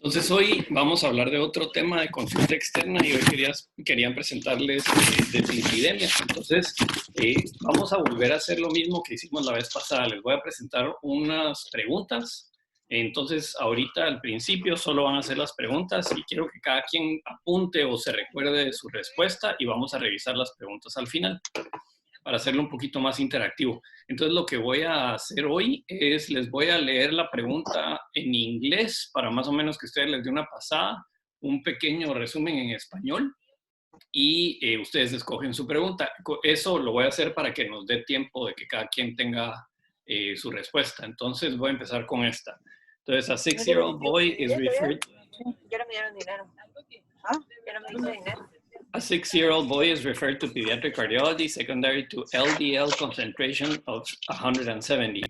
Entonces hoy vamos a hablar de otro tema de consulta externa y hoy querían presentarles deslipidemias. Entonces vamos a volver a hacer lo mismo que hicimos la vez pasada. Les voy a presentar unas preguntas. Entonces ahorita al principio solo van a hacer las preguntas y quiero que cada quien apunte o se recuerde de su respuesta y vamos a revisar las preguntas al final para hacerlo un poquito más interactivo. Entonces lo que voy a hacer hoy es, les voy a leer la pregunta en inglés para más o menos que ustedes les dé una pasada, un pequeño resumen en español y ustedes escogen su pregunta. Eso lo voy a hacer para que nos dé tiempo de que cada quien tenga su respuesta. Entonces voy a empezar con esta. Entonces, a 6-year-old boy is referred... Ya no me dieron dinero. ¿Ah? Ya no me dieron dinero. A 6-year-old boy is referred to pediatric cardiology secondary to LDL concentration of 170.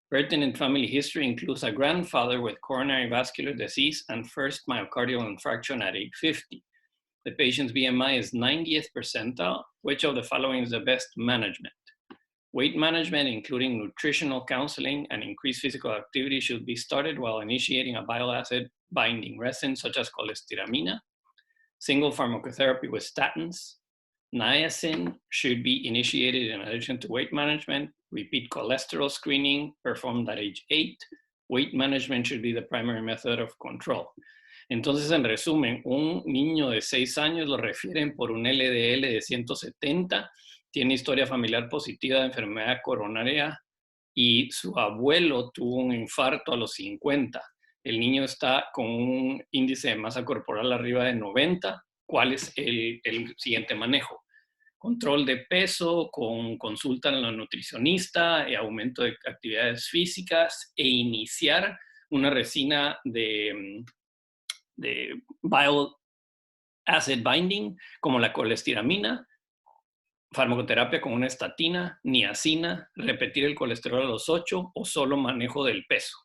Pertinent family history includes a grandfather with coronary vascular disease and first myocardial infarction at age 50. The patient's BMI is 90th percentile. Which of the following is the best management? Weight management, including nutritional counseling and increased physical activity, should be started while initiating a bile acid binding resin such as cholestyramine. Single pharmacotherapy with statins. Niacin should be initiated in addition to weight management. Repeat cholesterol screening performed at age 8. Weight management should be the primary method of control. Entonces, en resumen, un niño de 6 años lo refieren por un LDL de 170, tiene historia familiar positiva de enfermedad coronaria y su abuelo tuvo un infarto a los 50. El niño está con un índice de masa corporal arriba de 90. ¿Cuál es el siguiente manejo? Control de peso, con consulta en la nutricionista, aumento de actividades físicas e iniciar una resina de bile acid binding, como la colestiramina, farmacoterapia con una estatina, niacina, repetir el colesterol a los 8 o solo manejo del peso.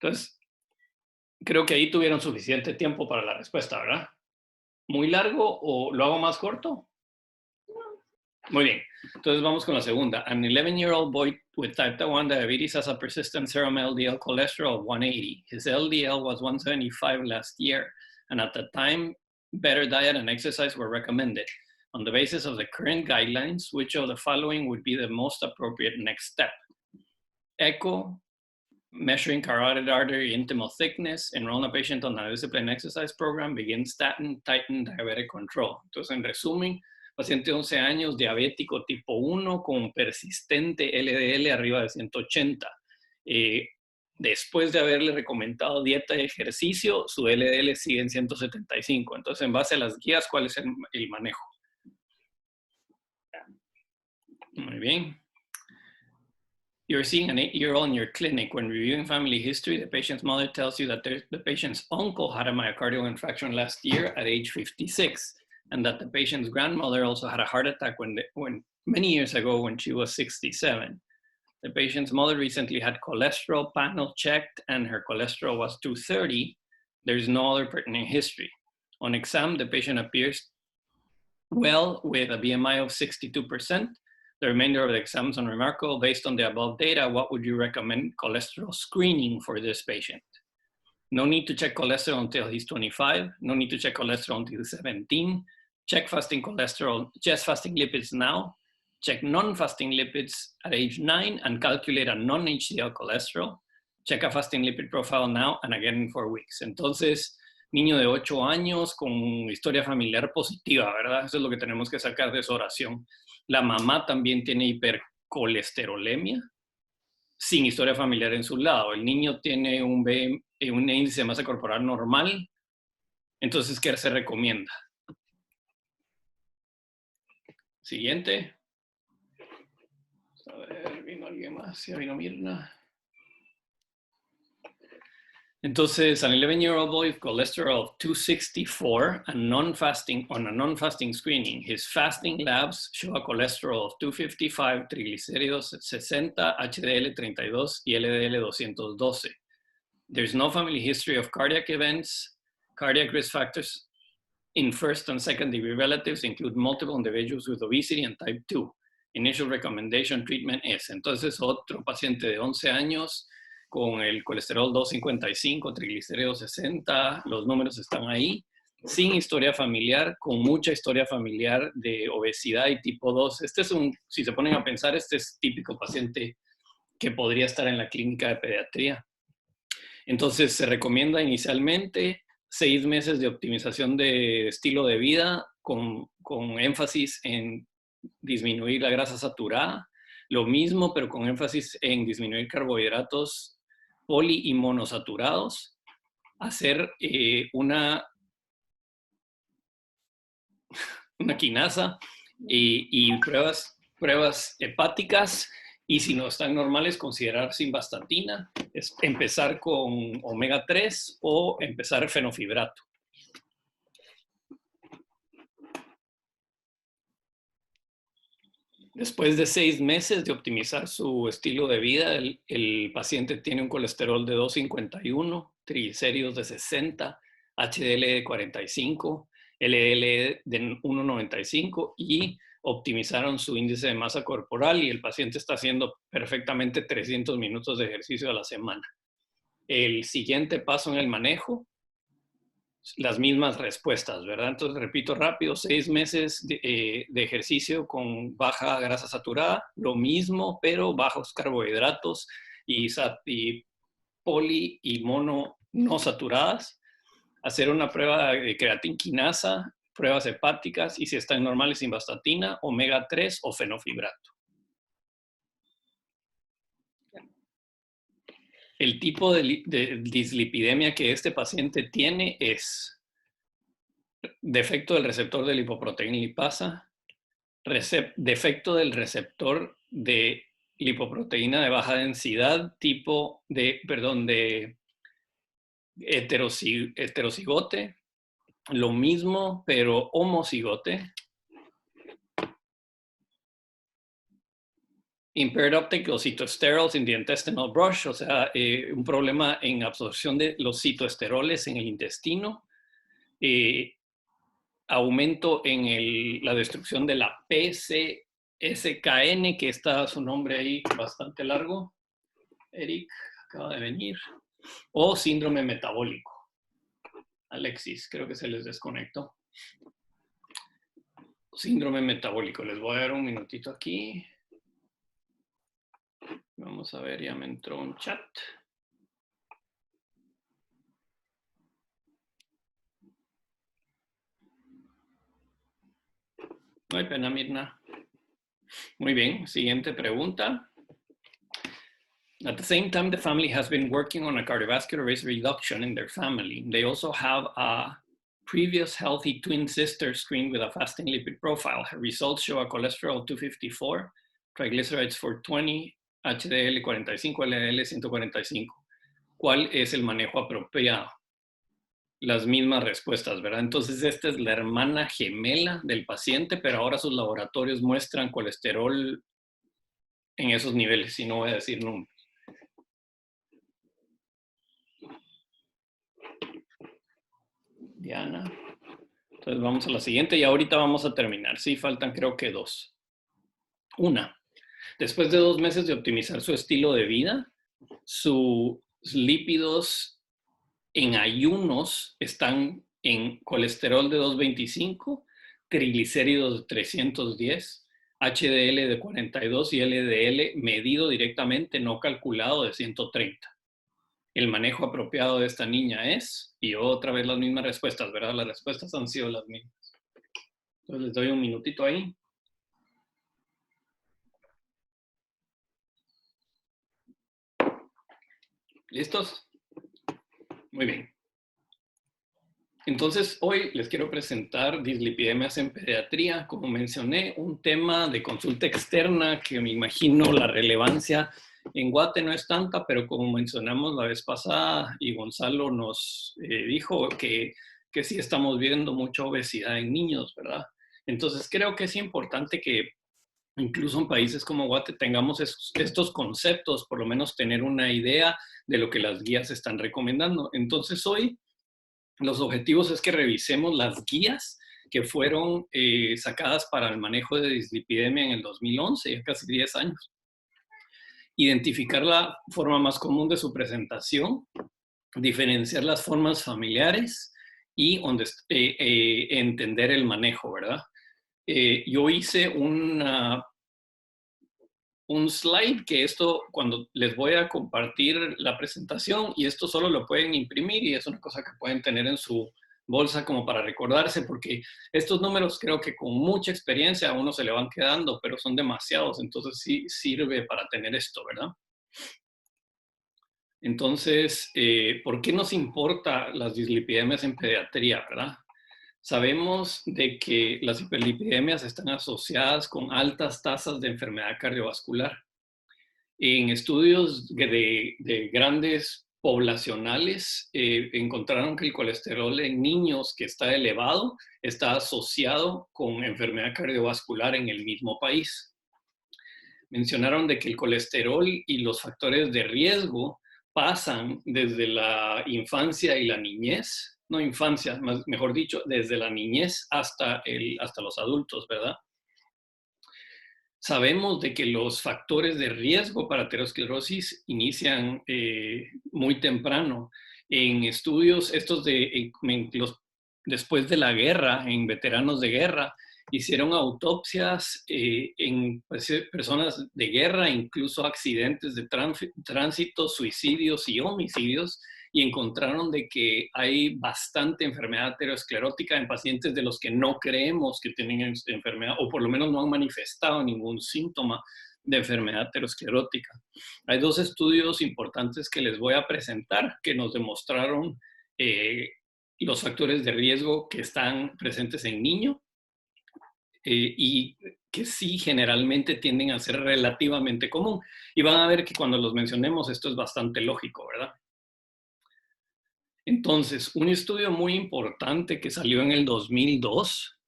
Entonces, creo que ahí tuvieron suficiente tiempo para la respuesta, ¿verdad? ¿Muy largo o lo hago más corto? Muy bien. Entonces vamos con la segunda. An 11-year-old boy with type 1 diabetes has a persistent serum LDL cholesterol of 180. His LDL was 175 last year, and at the time, better diet and exercise were recommended. On the basis of the current guidelines, which of the following would be the most appropriate next step? Echo, measuring carotid artery intimal thickness, enroll a patient on a discipline exercise program, begin statin, tighten diabetic control. Entonces, en resumen, paciente de 11 años, diabético tipo 1 con persistente LDL arriba de 180. Después de haberle recomendado dieta y ejercicio, su LDL sigue en 175. Entonces, en base a las guías, ¿cuál es el manejo? Muy bien. You're seeing an 8-year-old in your clinic. When reviewing family history, the patient's mother tells you that the patient's uncle had a myocardial infarction last year at age 56, and that the patient's grandmother also had a heart attack when many years ago when she was 67. The patient's mother recently had cholesterol panel checked, and her cholesterol was 230. There's no other pertinent history. On exam, the patient appears well with a BMI of 62%. The remainder of the exam is unremarkable. Based on the above data, what would you recommend cholesterol screening for this patient? No need to check cholesterol until he's 25. No need to check cholesterol until he's 17. Check fasting cholesterol, just fasting lipids now. Check non-fasting lipids at age 9 and calculate a non-HDL cholesterol. Check a fasting lipid profile now and again in 4 weeks. Entonces, niño de 8 años con historia familiar positiva, ¿verdad? Eso es lo que tenemos que sacar de esa oración. La mamá también tiene hipercolesterolemia, sin historia familiar en su lado. El niño tiene un índice de masa corporal normal. Entonces, ¿qué se recomienda? Siguiente. A ver, ¿vino alguien más? ¿Ya vino Mirna? Entonces, an 11-year-old boy with cholesterol of 264 and on a non-fasting screening, his fasting labs show a cholesterol of 255, triglicéridos 60, HDL 32 y LDL 212. There's no family history of cardiac events. Cardiac risk factors in first and second degree relatives include multiple individuals with obesity and type 2. Initial recommendation treatment is. Entonces, otro paciente de 11 años con el colesterol 255, triglicéridos 60, los números están ahí, sin historia familiar, con mucha historia familiar de obesidad y tipo 2. Este es si se ponen a pensar, este es típico paciente que podría estar en la clínica de pediatría. Entonces, se recomienda inicialmente 6 meses de optimización de estilo de vida con énfasis en disminuir la grasa saturada. Lo mismo, pero con énfasis en disminuir carbohidratos poli y monosaturados. Hacer una quinasa y pruebas hepáticas. Y si no están normales, considerar simvastatina, es empezar con omega 3 o empezar fenofibrato. Después de 6 meses de optimizar su estilo de vida, el paciente tiene un colesterol de 251, triglicéridos de 60, HDL de 45, LDL de 1,95 y optimizaron su índice de masa corporal y el paciente está haciendo perfectamente 300 minutos de ejercicio a la semana. El siguiente paso en el manejo, las mismas respuestas, ¿verdad? Entonces, repito rápido, 6 meses de ejercicio con baja grasa saturada, lo mismo, pero bajos carbohidratos y poli y mono no saturadas. Hacer una prueba de creatinquinasa, pruebas hepáticas y si están normales, simvastatina, omega 3 o fenofibrato. El tipo de dislipidemia que este paciente tiene es defecto del receptor de lipoproteína lipasa, defecto del receptor de lipoproteína de baja densidad, tipo de heterocigote, lo mismo, pero homocigote. Impaired uptake of cytosterols in the intestinal brush, o sea, un problema en absorción de los citoesteroles en el intestino. Aumento en la destrucción de la PCSKN, que está su nombre ahí bastante largo. Eric acaba de venir. O síndrome metabólico. Alexis, creo que se les desconectó. Síndrome metabólico. Les voy a dar un minutito aquí. Vamos a ver, ya me entró un chat. No hay pena, Mirna. Muy bien, siguiente pregunta. At the same time, the family has been working on a cardiovascular risk reduction in their family. They also have a previous healthy twin sister screened with a fasting lipid profile. Her results show a cholesterol 254, triglycerides 420, HDL 45, LDL 145. ¿Cuál es el manejo apropiado? Las mismas respuestas, ¿verdad? Entonces, esta es la hermana gemela del paciente, pero ahora sus laboratorios muestran colesterol en esos niveles, y no voy a decir números. Diana. Entonces, vamos a la siguiente y ahorita vamos a terminar. Sí, faltan creo que 2. Una, después de 2 meses de optimizar su estilo de vida, sus lípidos en ayunos están en colesterol de 225, triglicéridos de 310, HDL de 42 y LDL medido directamente, no calculado, de 130. El manejo apropiado de esta niña es, y otra vez las mismas respuestas, ¿verdad? Las respuestas han sido las mismas. Entonces les doy un minutito ahí. ¿Listos? Muy bien. Entonces, hoy les quiero presentar dislipidemias en pediatría. Como mencioné, un tema de consulta externa que me imagino la relevancia en Guate no es tanta, pero como mencionamos la vez pasada y Gonzalo nos dijo que sí estamos viendo mucha obesidad en niños, ¿verdad? Entonces, creo que es importante que incluso en países como Guate tengamos estos conceptos, por lo menos tener una idea de lo que las guías están recomendando. Entonces, hoy los objetivos es que revisemos las guías que fueron sacadas para el manejo de dislipidemia en el 2011, ya casi 10 años. identificar la forma más común de su presentación, diferenciar las formas familiares y entender el manejo, ¿verdad? Yo hice un slide que esto, cuando les voy a compartir la presentación, y esto solo lo pueden imprimir y es una cosa que pueden tener en su bolsa como para recordarse, porque estos números creo que con mucha experiencia a uno se le van quedando, pero son demasiados, entonces sí sirve para tener esto, ¿verdad? Entonces, ¿por qué nos importa las dislipidemias en pediatría, verdad? Sabemos de que las hiperlipidemias están asociadas con altas tasas de enfermedad cardiovascular. En estudios de grandes poblacionales, encontraron que el colesterol en niños que está elevado está asociado con enfermedad cardiovascular en el mismo país. Mencionaron de que el colesterol y los factores de riesgo pasan desde la infancia y la niñez, no infancia, mejor dicho, desde la niñez hasta los adultos, ¿verdad? Sabemos de que los factores de riesgo para aterosclerosis inician muy temprano. En estudios estos después de la guerra, en veteranos de guerra, hicieron autopsias en personas de guerra, incluso accidentes de tránsito, suicidios y homicidios, y encontraron de que hay bastante enfermedad aterosclerótica en pacientes de los que no creemos que tienen enfermedad, o por lo menos no han manifestado ningún síntoma de enfermedad aterosclerótica. Hay dos estudios importantes que les voy a presentar que nos demostraron los factores de riesgo que están presentes en niños y que sí generalmente tienden a ser relativamente común. Y van a ver que cuando los mencionemos esto es bastante lógico, ¿verdad? Entonces, un estudio muy importante que salió en el 2002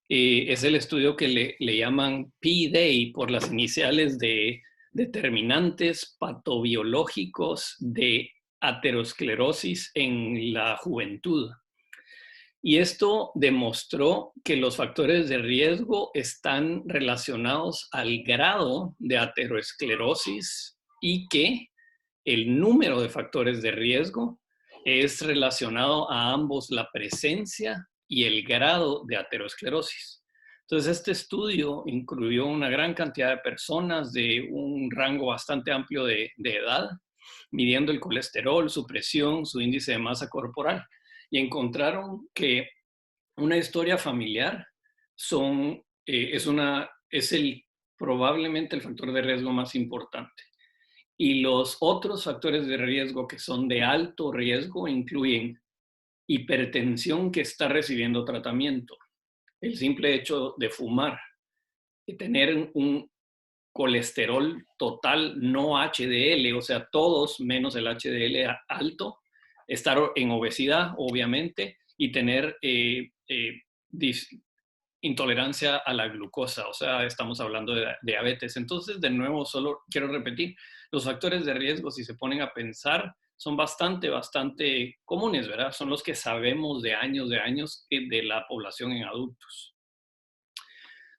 es el estudio que le llaman P-Day por las iniciales de determinantes patobiológicos de aterosclerosis en la juventud. Y esto demostró que los factores de riesgo están relacionados al grado de aterosclerosis y que el número de factores de riesgo es relacionado a ambos la presencia y el grado de aterosclerosis. Entonces, este estudio incluyó una gran cantidad de personas de un rango bastante amplio de edad, midiendo el colesterol, su presión, su índice de masa corporal, y encontraron que una historia familiar es probablemente el factor de riesgo más importante. Y los otros factores de riesgo que son de alto riesgo incluyen hipertensión que está recibiendo tratamiento, el simple hecho de fumar, y tener un colesterol total no HDL, o sea, todos menos el HDL alto, estar en obesidad, obviamente, y tener intolerancia a la glucosa, o sea, estamos hablando de diabetes. Entonces, de nuevo, solo quiero repetir, los factores de riesgo, si se ponen a pensar, son bastante comunes, ¿verdad? Son los que sabemos de años de la población en adultos.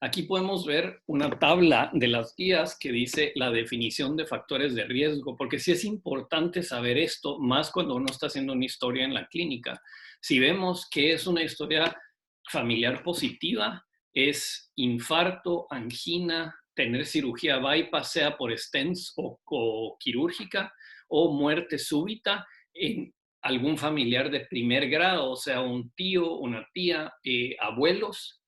Aquí podemos ver una tabla de las guías que dice la definición de factores de riesgo, porque sí es importante saber esto, más cuando uno está haciendo una historia en la clínica. Si vemos que es una historia familiar positiva, es infarto, angina, tener cirugía bypass, sea por stents o quirúrgica, o muerte súbita en algún familiar de primer grado, o sea, un tío, una tía, abuelos.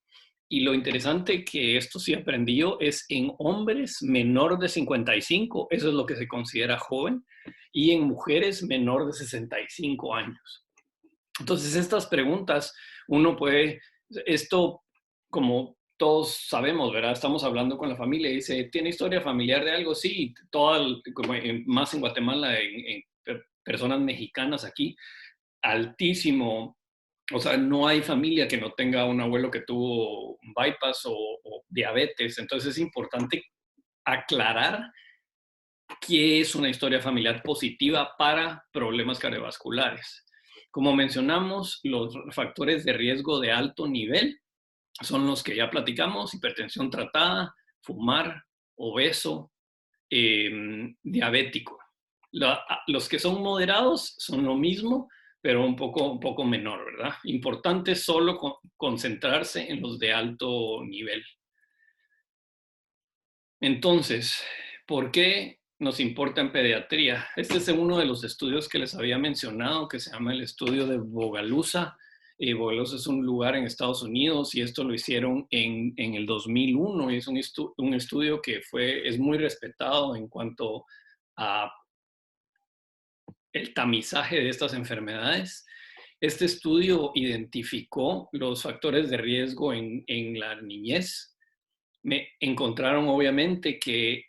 Y lo interesante que esto sí aprendió es en hombres menor de 55, eso es lo que se considera joven, y en mujeres menor de 65 años. Entonces, estas preguntas, uno puede, esto como todos sabemos, ¿verdad? Estamos hablando con la familia y dice, ¿tiene historia familiar de algo? Sí, más en Guatemala, en personas mexicanas aquí, altísimo. O sea, no hay familia que no tenga un abuelo que tuvo bypass o diabetes. Entonces es importante aclarar qué es una historia familiar positiva para problemas cardiovasculares. Como mencionamos, los factores de riesgo de alto nivel son los que ya platicamos: hipertensión tratada, fumar, obeso, diabético. Los que son moderados son lo mismo, pero un poco menor, ¿verdad? Importante solo concentrarse en los de alto nivel. Entonces, ¿por qué nos importa en pediatría? Este es uno de los estudios que les había mencionado, que se llama el estudio de Bogalusa. Bogalusa es un lugar en Estados Unidos y esto lo hicieron en el 2001 y es un estudio que es muy respetado en cuanto a el tamizaje de estas enfermedades. Este estudio identificó los factores de riesgo en la niñez. Encontraron obviamente que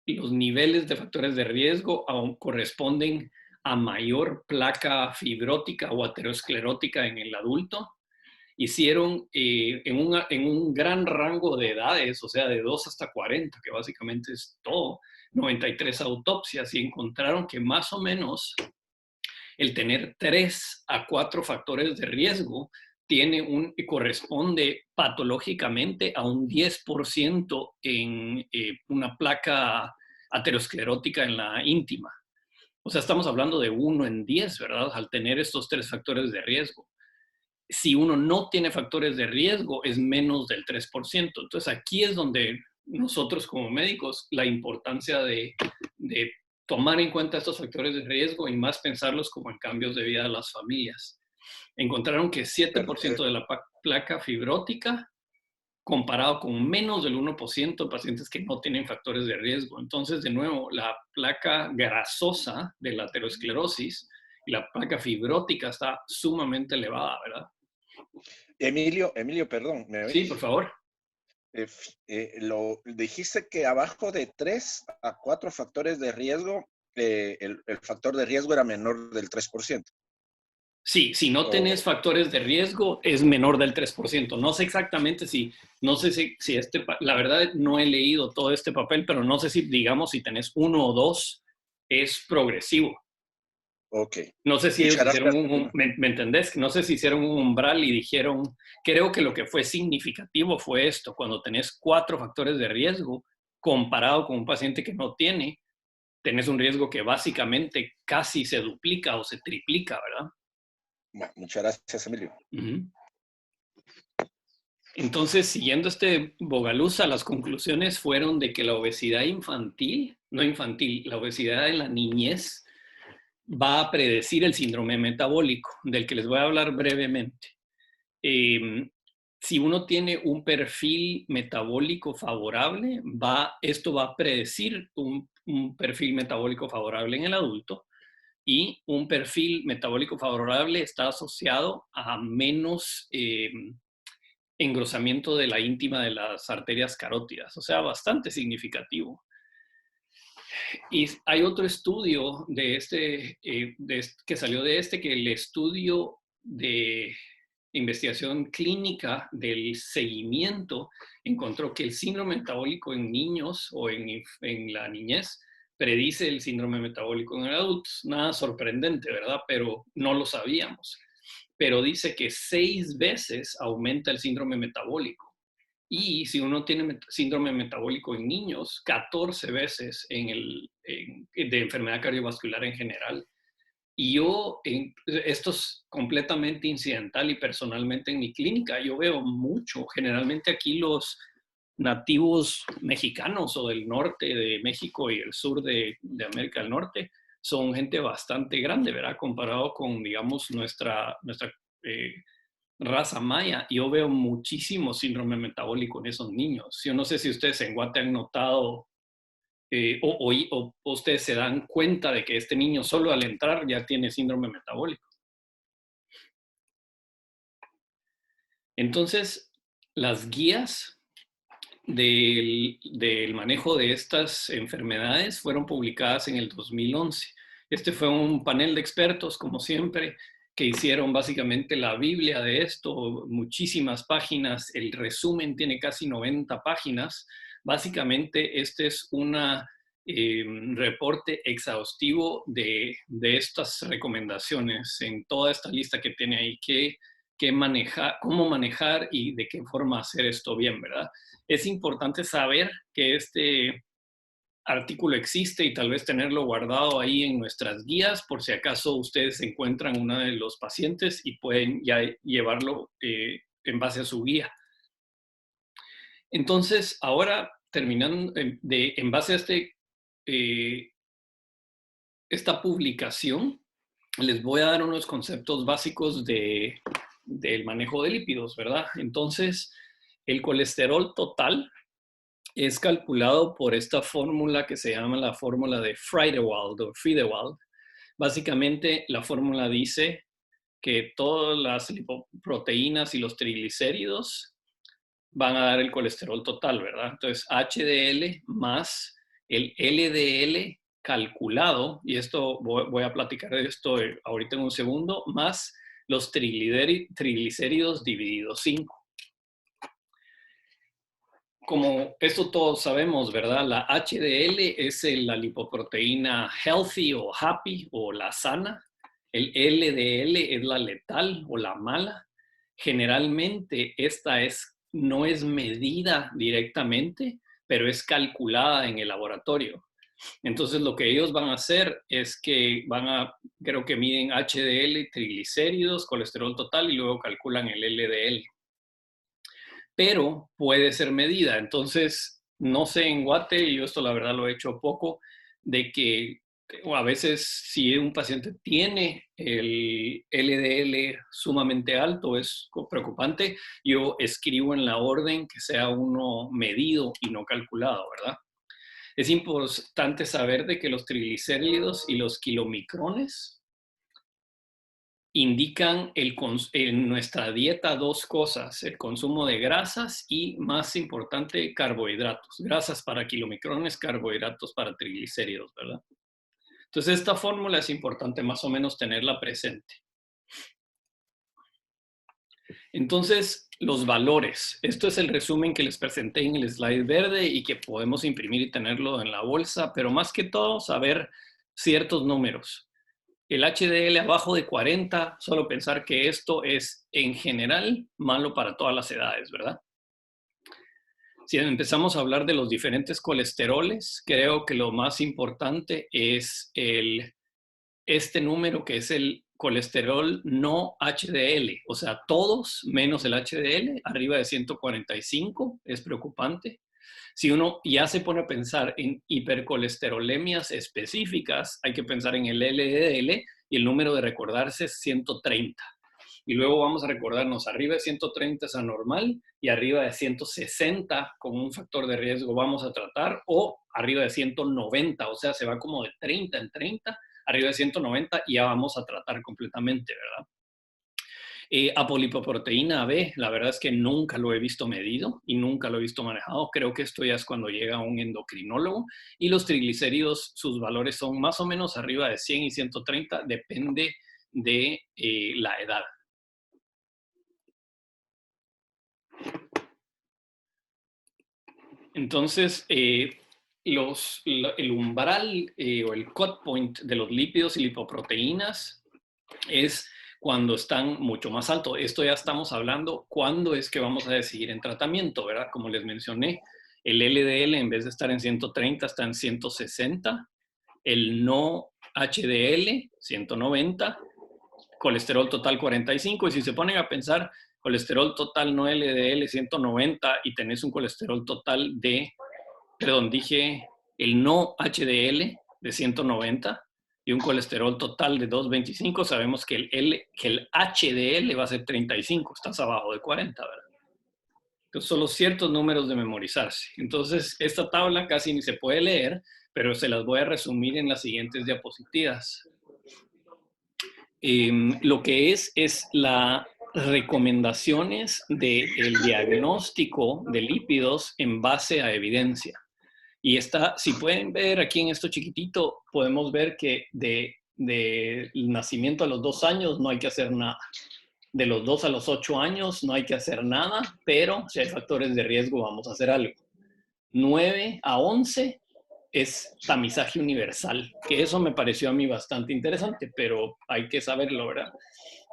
los niveles de factores de riesgo aún corresponden a mayor placa fibrótica o aterosclerótica en el adulto. Hicieron en un gran rango de edades, o sea, de 2 hasta 40, que básicamente es todo, 93 autopsias y encontraron que más o menos el tener 3 a 4 factores de riesgo corresponde patológicamente a un 10% en una placa aterosclerótica en la íntima. O sea, estamos hablando de 1 en 10, ¿verdad? Al tener estos 3 factores de riesgo. Si uno no tiene factores de riesgo, es menos del 3%. Entonces, aquí es donde nosotros como médicos, la importancia de tomar en cuenta estos factores de riesgo y más pensarlos como en cambios de vida de las familias. Encontraron que 7% de la placa fibrótica comparado con menos del 1% de pacientes que no tienen factores de riesgo. Entonces, de nuevo, la placa grasosa de la aterosclerosis y la placa fibrótica está sumamente elevada, ¿verdad? Emilio, perdón, ¿me oís? Sí, por favor. Dijiste que abajo de 3 a 4 factores de riesgo, el factor de riesgo era menor del 3%. Sí, si no tenés factores de riesgo, es menor del 3%. No sé exactamente no sé si la verdad no he leído todo este papel, pero no sé si, digamos, si tenés 1 o 2, es progresivo. Ok. No sé si ellos hicieron ¿me entendés? No sé si hicieron un umbral y dijeron, creo que lo que fue significativo fue esto, cuando tenés 4 factores de riesgo, comparado con un paciente que no tiene, tenés un riesgo que básicamente casi se duplica o se triplica, ¿verdad? Bueno, muchas gracias, Emilio. Entonces, siguiendo este Bogalusa, las conclusiones fueron de que la obesidad la obesidad en la niñez va a predecir el síndrome metabólico, del que les voy a hablar brevemente. Si uno tiene un perfil metabólico favorable, esto va a predecir un perfil metabólico favorable en el adulto, y un perfil metabólico favorable está asociado a menos engrosamiento de la íntima de las arterias carótidas, o sea, bastante significativo. Y hay otro estudio que salió que el estudio de investigación clínica del seguimiento encontró que el síndrome metabólico en niños o en la niñez predice el síndrome metabólico en adultos. Nada sorprendente, ¿verdad? Pero no lo sabíamos. Pero dice que 6 veces aumenta el síndrome metabólico. Y si uno tiene síndrome metabólico en niños, 14 veces de enfermedad cardiovascular en general. Y esto es completamente incidental y personalmente en mi clínica, yo veo mucho, generalmente aquí los nativos mexicanos o del norte de México y el sur de América del Norte son gente bastante grande, ¿verdad? Comparado con, digamos, nuestra raza maya. Yo veo muchísimo síndrome metabólico en esos niños. Yo no sé si ustedes en Guate han notado o ustedes se dan cuenta de que este niño solo al entrar ya tiene síndrome metabólico. Entonces, las guías del manejo de estas enfermedades fueron publicadas en el 2011. Este fue un panel de expertos, como siempre, que hicieron básicamente la Biblia de esto, muchísimas páginas. El resumen tiene casi 90 páginas. Básicamente, este es un reporte exhaustivo de estas recomendaciones en toda esta lista que tiene ahí, cómo manejar y de qué forma hacer esto bien, ¿verdad? Es importante saber que artículo existe y tal vez tenerlo guardado ahí en nuestras guías por si acaso ustedes encuentran uno de los pacientes y pueden ya llevarlo en base a su guía. Entonces, ahora terminando, en base a esta publicación, les voy a dar unos conceptos básicos del manejo de lípidos, ¿verdad? Entonces, el colesterol total es calculado por esta fórmula que se llama la fórmula de Friedewald o Friedewald. Básicamente, la fórmula dice que todas las lipoproteínas y los triglicéridos van a dar el colesterol total, ¿verdad? Entonces, HDL más el LDL calculado, y esto voy a platicar de esto ahorita en un segundo, más los triglicéridos dividido 5. Como esto todos sabemos, ¿verdad? La HDL es la lipoproteína healthy o happy o la sana. El LDL es la letal o la mala. Generalmente esta no es medida directamente, pero es calculada en el laboratorio. Entonces lo que ellos van a hacer es que creo que miden HDL, triglicéridos, colesterol total y luego calculan el LDL. Pero puede ser medida. Entonces, no sé en Guate, yo esto la verdad lo he hecho poco, de que a veces si un paciente tiene el LDL sumamente alto, es preocupante, yo escribo en la orden que sea uno medido y no calculado, ¿verdad? Es importante saber de que los triglicéridos y los kilomicrones indican en nuestra dieta dos cosas, el consumo de grasas y, más importante, carbohidratos. Grasas para kilomicrones, carbohidratos para triglicéridos, ¿verdad? Entonces, esta fórmula es importante más o menos tenerla presente. Entonces, los valores. Esto es el resumen que les presenté en el slide verde y que podemos imprimir y tenerlo en la bolsa, pero más que todo, saber ciertos números. El HDL abajo de 40, solo pensar que esto es en general malo para todas las edades, ¿verdad? Si empezamos a hablar de los diferentes colesteroles, creo que lo más importante es este número que es el colesterol no HDL, o sea, todos menos el HDL, arriba de 145, es preocupante. Si uno ya se pone a pensar en hipercolesterolemias específicas, hay que pensar en el LDL y el número de recordarse es 130. Y luego vamos a recordarnos, arriba de 130 es anormal y arriba de 160 como un factor de riesgo vamos a tratar, o arriba de 190, o sea, se va como de 30 en 30, arriba de 190 y ya vamos a tratar completamente, ¿verdad? Apolipoproteína B, la verdad es que nunca lo he visto medido y nunca lo he visto manejado. Creo que esto ya es cuando llega un endocrinólogo. Y los triglicéridos, sus valores son más o menos arriba de 100 y 130, depende de la edad. Entonces, el umbral o el cut point de los lípidos y lipoproteínas es cuando están mucho más altos. Esto ya estamos hablando cuándo es que vamos a decidir en tratamiento, ¿verdad? Como les mencioné, el LDL en vez de estar en 130 está en 160, el no HDL 190, colesterol total 45, y si se ponen a pensar, colesterol total no LDL 190 y tenés un colesterol total de, perdón, dije el no HDL de 190, y un colesterol total de 225, sabemos que el HDL va a ser 35, estás abajo de 40, ¿verdad? Entonces, son los ciertos números de memorizarse. Entonces, esta tabla casi ni se puede leer, pero se las voy a resumir en las siguientes diapositivas. Lo que es las recomendaciones del diagnóstico de lípidos en base a evidencia. Y si pueden ver aquí en esto chiquitito, podemos ver que del nacimiento a los 2 años no hay que hacer nada. De los 2 a los 8 años no hay que hacer nada, pero si hay factores de riesgo vamos a hacer algo. 9 a 11 es tamizaje universal, que eso me pareció a mí bastante interesante, pero hay que saberlo, ¿verdad?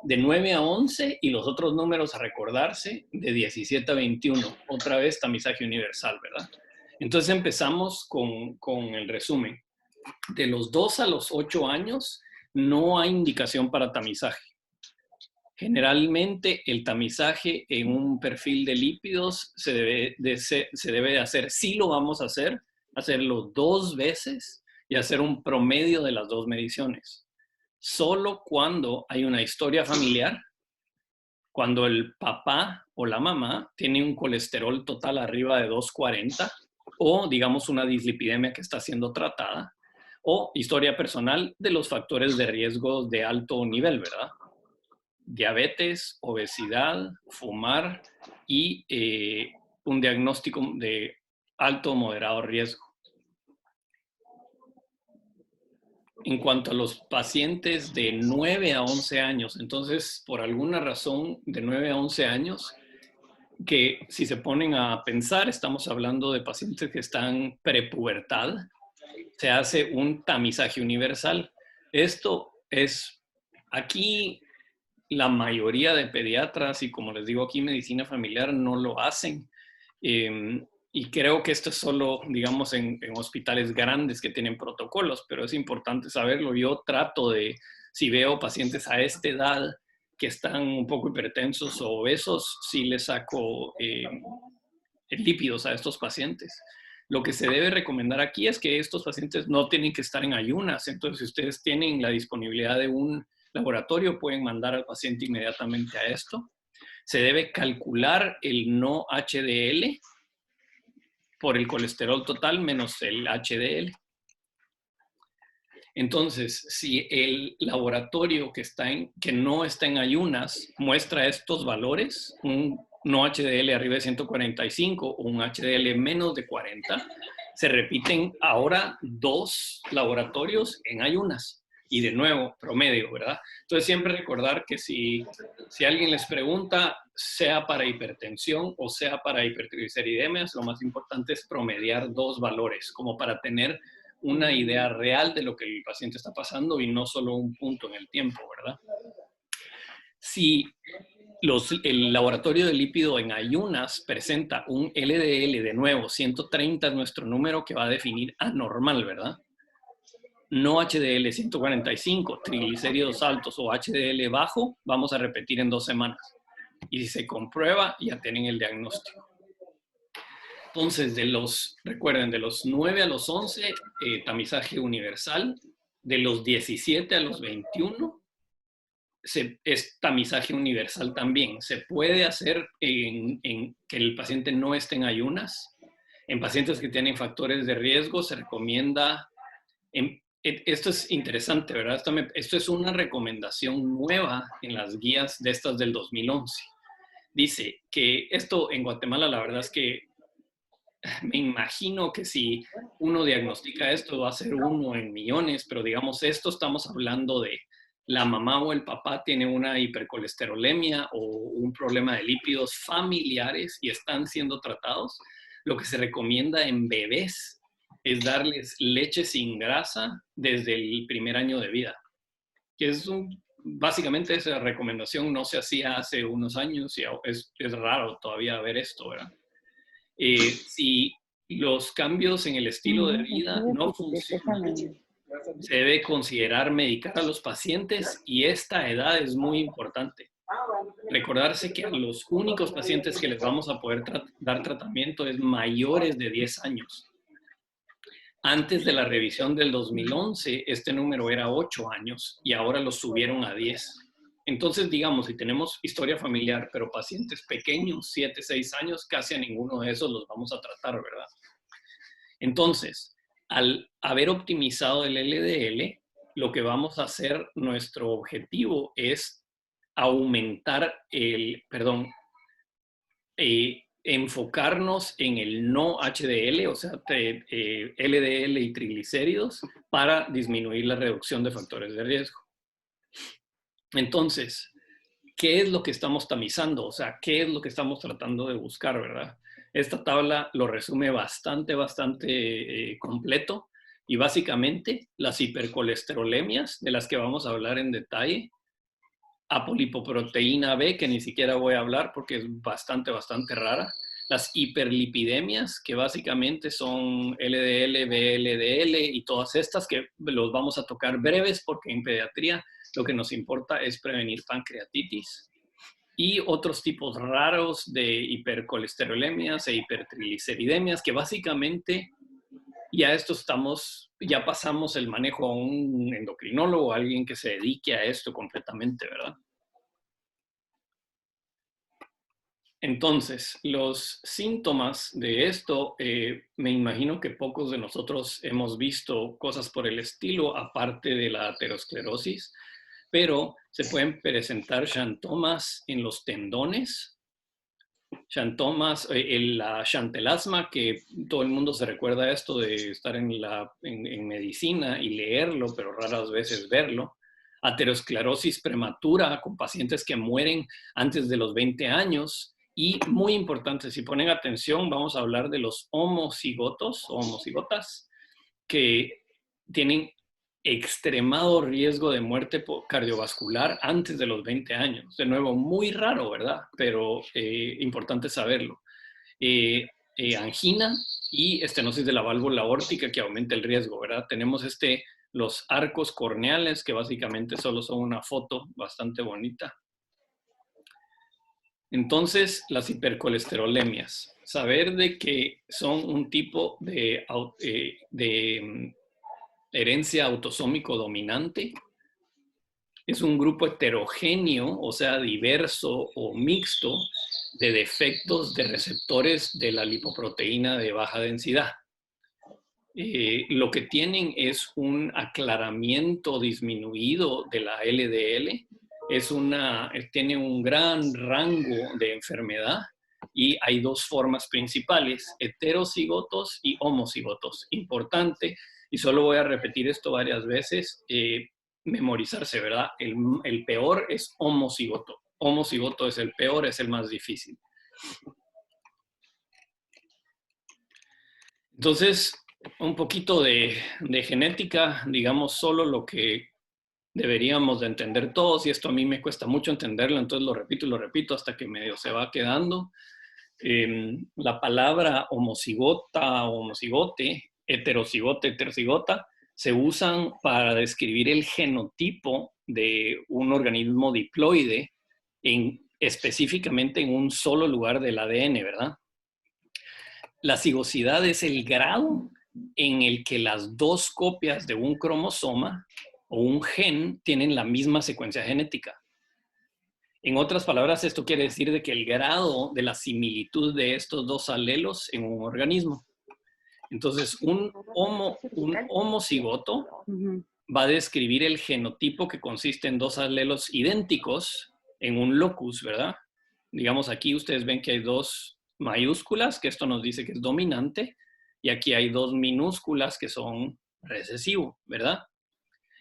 De 9 a 11 y los otros números a recordarse, de 17 a 21, otra vez tamizaje universal, ¿verdad? Entonces empezamos con el resumen. De los 2 a los 8 años no hay indicación para tamizaje. Generalmente el tamizaje en un perfil de lípidos se debe de hacer, si lo vamos a hacer, hacerlo 2 veces y hacer un promedio de las 2 mediciones. Solo cuando hay una historia familiar, cuando el papá o la mamá tiene un colesterol total arriba de 240 o digamos una dislipidemia que está siendo tratada, o historia personal de los factores de riesgo de alto nivel, ¿verdad? Diabetes, obesidad, fumar y un diagnóstico de alto o moderado riesgo. En cuanto a los pacientes de 9 a 11 años, entonces, por alguna razón, de 9 a 11 años, que si se ponen a pensar, estamos hablando de pacientes que están prepubertad, se hace un tamizaje universal. Esto es, aquí la mayoría de pediatras y como les digo aquí medicina familiar no lo hacen. Y creo que esto es solo, digamos, en hospitales grandes que tienen protocolos, pero es importante saberlo. Yo trato de, si veo pacientes a esta edad que están un poco hipertensos o obesos, sí les saco lípidos a estos pacientes. Lo que se debe recomendar aquí es que estos pacientes no tienen que estar en ayunas. Entonces, si ustedes tienen la disponibilidad de un laboratorio, pueden mandar al paciente inmediatamente a esto. Se debe calcular el no HDL por el colesterol total menos el HDL. Entonces, si el laboratorio que no está en ayunas muestra estos valores, un no HDL arriba de 145 o un HDL menos de 40, se repiten ahora 2 laboratorios en ayunas. Y de nuevo, promedio, ¿verdad? Entonces, siempre recordar que si alguien les pregunta, sea para hipertensión o sea para hipertrigliceridemias, lo más importante es promediar 2 valores, como para tener una idea real de lo que el paciente está pasando y no solo un punto en el tiempo, ¿verdad? Si el laboratorio de lípido en ayunas presenta un LDL de nuevo, 130 es nuestro número que va a definir anormal, ¿verdad? No HDL 145, triglicéridos altos o HDL bajo, vamos a repetir en 2 semanas. Y si se comprueba, ya tienen el diagnóstico. Entonces, recuerden, de los 9 a los 11, tamizaje universal. De los 17 a los 21, es tamizaje universal también. Se puede hacer en que el paciente no esté en ayunas. En pacientes que tienen factores de riesgo, se recomienda... Esto es interesante, ¿verdad? Esto es una recomendación nueva en las guías de estas del 2011. Dice que esto en Guatemala, la verdad es que me imagino que si uno diagnostica esto va a ser 1 en millones, pero digamos esto estamos hablando de la mamá o el papá tiene una hipercolesterolemia o un problema de lípidos familiares y están siendo tratados. Lo que se recomienda en bebés es darles leche sin grasa desde el primer año de vida, que es básicamente esa recomendación no se hacía hace unos años y es raro todavía ver esto, ¿verdad? Si los cambios en el estilo de vida no funcionan, se debe considerar medicar a los pacientes y esta edad es muy importante. Recordarse que a los únicos pacientes que les vamos a poder dar tratamiento es mayores de 10 años. Antes de la revisión del 2011, este número era 8 años y ahora lo subieron a 10. Entonces, digamos, si tenemos historia familiar, pero pacientes pequeños, 7, 6 años, casi a ninguno de esos los vamos a tratar, ¿verdad? Entonces, al haber optimizado el LDL, lo que vamos a hacer, nuestro objetivo es aumentar enfocarnos en el no HDL, o sea, LDL y triglicéridos, para disminuir la reducción de factores de riesgo. Entonces, ¿qué es lo que estamos tamizando? O sea, ¿qué es lo que estamos tratando de buscar, verdad? Esta tabla lo resume bastante completo y básicamente las hipercolesterolemias, de las que vamos a hablar en detalle, apolipoproteína B, que ni siquiera voy a hablar porque es bastante rara, Las hiperlipidemias, que básicamente son LDL, VLDL y todas estas, que los vamos a tocar breves porque en pediatría lo que nos importa es prevenir pancreatitis. Y otros tipos raros de hipercolesterolemias e hipertrigliceridemias, que básicamente ya pasamos el manejo a un endocrinólogo, a alguien que se dedique a esto completamente, ¿verdad? Entonces, los síntomas de esto, me imagino que pocos de nosotros hemos visto cosas por el estilo, aparte de la aterosclerosis, pero se pueden presentar xantomas en los tendones, xantomas, la xantelasma, que todo el mundo se recuerda esto de estar en medicina y leerlo, pero raras veces verlo. Aterosclerosis prematura con pacientes que mueren antes de los 20 años. Y muy importante, si ponen atención, vamos a hablar de los homocigotos o homocigotas que tienen extremado riesgo de muerte cardiovascular antes de los 20 años. De nuevo, muy raro, ¿verdad? Pero importante saberlo. Angina y estenosis de la válvula aórtica que aumenta el riesgo, ¿verdad? Tenemos los arcos corneales que básicamente solo son una foto bastante bonita. Entonces, las hipercolesterolemias. Saber de que son un tipo de herencia autosómico dominante. Es un grupo heterogéneo, o sea, diverso o mixto de defectos de receptores de la lipoproteína de baja densidad. Lo que tienen es un aclaramiento disminuido de la LDL, tiene un gran rango de enfermedad y hay dos formas principales, heterocigotos y homocigotos. Importante, y solo voy a repetir esto varias veces, memorizarse, ¿verdad? El peor es homocigoto. Homocigoto es el peor, es el más difícil. Entonces, un poquito de genética, digamos, solo lo que deberíamos de entender todos, y esto a mí me cuesta mucho entenderlo, entonces lo repito hasta que medio se va quedando. La palabra homocigota, homocigote, heterocigote, heterocigota, se usan para describir el genotipo de un organismo diploide, específicamente en un solo lugar del ADN, ¿verdad? La cigosidad es el grado en el que las dos copias de un cromosoma o un gen tienen la misma secuencia genética. En otras palabras, esto quiere decir de que el grado de la similitud de estos dos alelos en un organismo. Entonces, un homocigoto va a describir el genotipo que consiste en dos alelos idénticos en un locus, ¿verdad? Digamos, aquí ustedes ven que hay dos mayúsculas, que esto nos dice que es dominante, y aquí hay dos minúsculas que son recesivo, ¿verdad?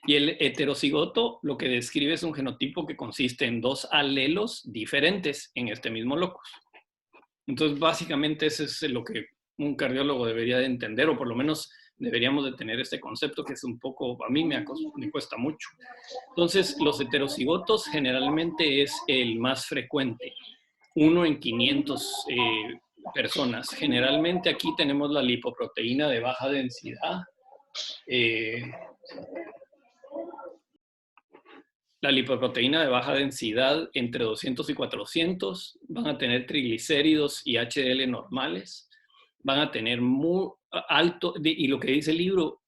Y el heterocigoto lo que describe es un genotipo que consiste en dos alelos diferentes en este mismo locus. Entonces, básicamente, eso es lo que un cardiólogo debería de entender, o por lo menos deberíamos de tener este concepto que es un poco, a mí me cuesta mucho. Entonces, los heterocigotos generalmente es el más frecuente, 1 en 500 personas. Generalmente aquí tenemos la lipoproteína de baja densidad. La lipoproteína de baja densidad entre 200 y 400, van a tener triglicéridos y HDL normales, van a tener muy alto, y lo que dice el libro,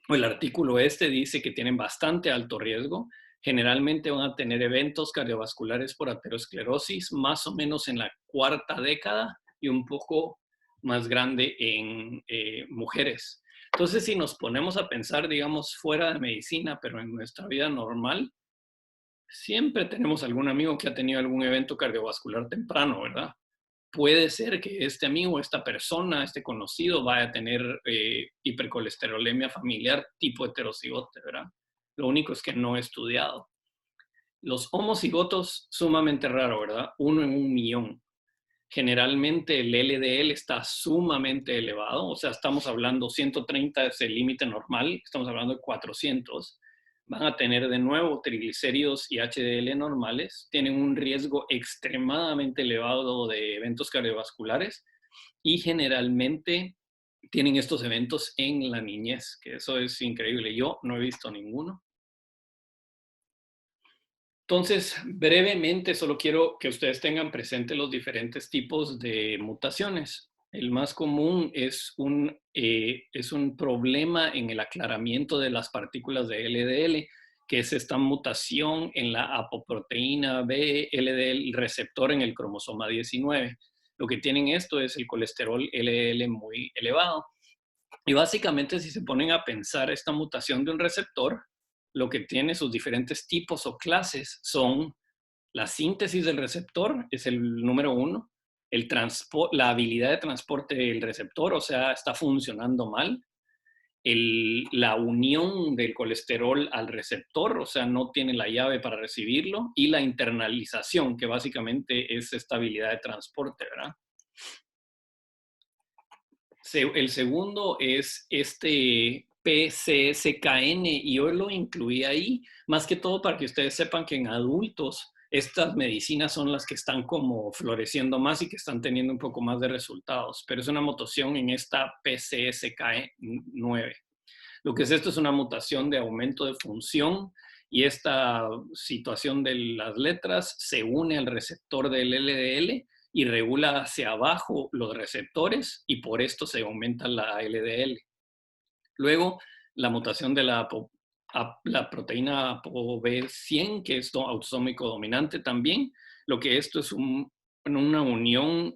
o el artículo dice que tienen bastante alto riesgo. Generalmente van a tener eventos cardiovasculares por aterosclerosis, más o menos en la cuarta década y un poco más grande en mujeres. Entonces, si nos ponemos a pensar, digamos, fuera de medicina, pero en nuestra vida normal, siempre tenemos algún amigo que ha tenido algún evento cardiovascular temprano, ¿verdad? Puede ser que este amigo, esta persona, este conocido vaya a tener hipercolesterolemia familiar tipo heterocigote, ¿verdad? Lo único es que no he estudiado. Los homocigotos, sumamente raro, ¿verdad? 1 en 1.000.000. Generalmente el LDL está sumamente elevado, o sea, estamos hablando 130 es el límite normal, estamos hablando de 400. Van a tener de nuevo triglicéridos y HDL normales, tienen un riesgo extremadamente elevado de eventos cardiovasculares, y generalmente tienen estos eventos en la niñez, que eso es increíble. Yo no he visto ninguno. Entonces, brevemente, solo quiero que ustedes tengan presente los diferentes tipos de mutaciones. El más común es un problema en el aclaramiento de las partículas de LDL, que es esta mutación en la apoproteína B, LDL receptor en el cromosoma 19. Lo que tienen esto es el colesterol LDL muy elevado. Y básicamente, si se ponen a pensar esta mutación de un receptor, lo que tiene sus diferentes tipos o clases son la síntesis del receptor, es el número 1, la habilidad de transporte del receptor, o sea, está funcionando mal, la unión del colesterol al receptor, o sea, no tiene la llave para recibirlo, y la internalización, que básicamente es esta habilidad de transporte, ¿verdad? El segundo es este PCSKN, y yo lo incluí ahí, más que todo para que ustedes sepan que en adultos estas medicinas son las que están como floreciendo más y que están teniendo un poco más de resultados, pero es una mutación en esta PCSK9. Lo que es esto es una mutación de aumento de función, y esta situación de las letras se une al receptor del LDL y regula hacia abajo los receptores, y por esto se aumenta la LDL. Luego, la mutación de la proteína ApoB100, que es autosómico dominante también, lo que esto es una unión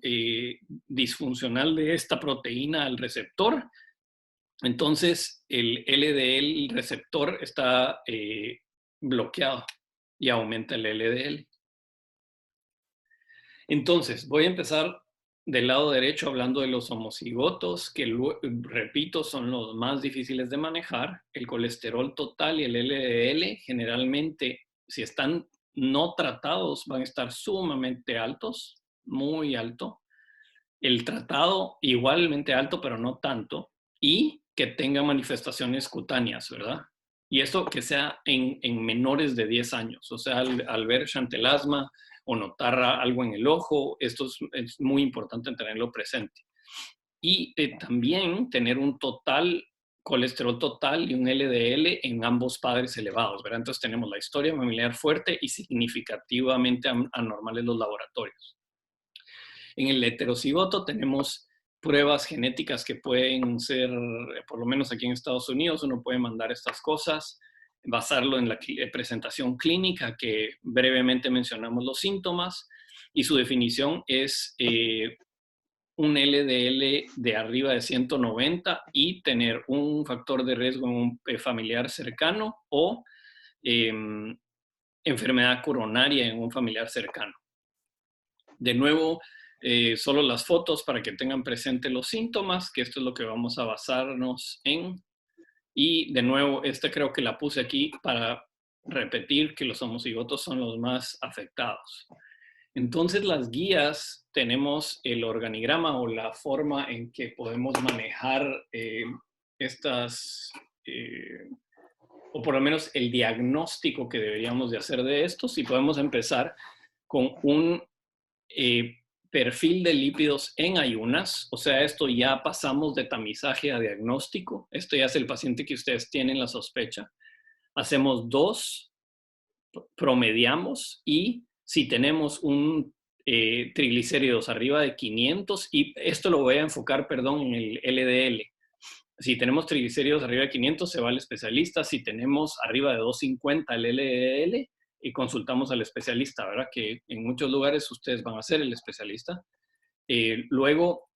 disfuncional de esta proteína al receptor. Entonces, el LDL receptor está bloqueado y aumenta el LDL. Entonces, voy a empezar del lado derecho hablando de los homocigotos, que repito, son los más difíciles de manejar. El colesterol total y el LDL generalmente, si están no tratados, van a estar sumamente altos, muy alto. El tratado igualmente alto, pero no tanto. Y que tenga manifestaciones cutáneas, ¿verdad? Y eso que sea en menores de 10 años. O sea, al ver chantelasma o notar algo en el ojo, esto es muy importante tenerlo presente. Y también tener un colesterol total y un LDL en ambos padres elevados, ¿verdad? Entonces tenemos la historia familiar fuerte y significativamente anormales los laboratorios. En el heterocigoto tenemos pruebas genéticas que pueden ser, por lo menos aquí en Estados Unidos, uno puede mandar estas cosas, basarlo en la presentación clínica, que brevemente mencionamos los síntomas, y su definición es un LDL de arriba de 190 y tener un factor de riesgo en un familiar cercano o enfermedad coronaria en un familiar cercano. De nuevo, solo las fotos para que tengan presente los síntomas, que esto es lo que vamos a basarnos en. Y de nuevo, creo que la puse aquí para repetir que los homocigotos son los más afectados. Entonces, las guías, tenemos el organigrama o la forma en que podemos manejar o por lo menos el diagnóstico que deberíamos de hacer de estos, y podemos empezar con un perfil de lípidos en ayunas. O sea, esto ya pasamos de tamizaje a diagnóstico. Esto ya es el paciente que ustedes tienen la sospecha. Hacemos 2, promediamos, y si tenemos un triglicéridos arriba de 500, y esto lo voy a enfocar, perdón, en el LDL. Si tenemos triglicéridos arriba de 500, se va al especialista. Si tenemos arriba de 250 el LDL, y consultamos al especialista, ¿verdad? Que en muchos lugares ustedes van a ser el especialista. Luego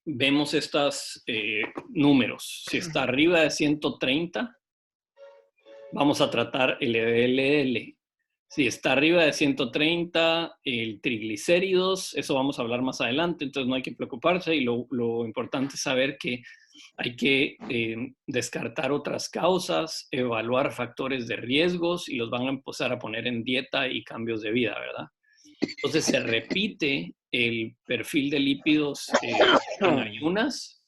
vemos estos números. Si está arriba de 130, vamos a tratar el LDL. Si está arriba de 130, el triglicéridos, eso vamos a hablar más adelante, entonces no hay que preocuparse, y lo importante es saber que hay que descartar otras causas, evaluar factores de riesgos, y los van a empezar a poner en dieta y cambios de vida, ¿verdad? Entonces se repite el perfil de lípidos en ayunas.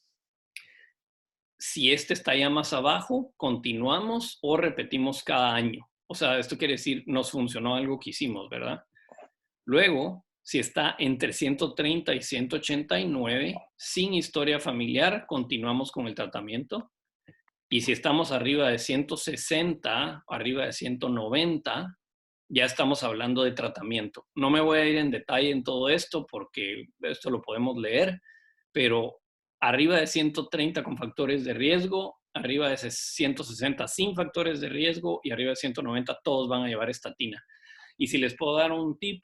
Si está ya más abajo, continuamos o repetimos cada año. O sea, esto quiere decir, nos funcionó algo que hicimos, ¿verdad? Luego, Si está entre 130 y 189, sin historia familiar, continuamos con el tratamiento. Y si estamos arriba de 160, arriba de 190, ya estamos hablando de tratamiento. No me voy a ir en detalle en todo esto porque esto lo podemos leer, pero arriba de 130 con factores de riesgo, arriba de 160 sin factores de riesgo y arriba de 190 todos van a llevar estatina. Y si les puedo dar un tip,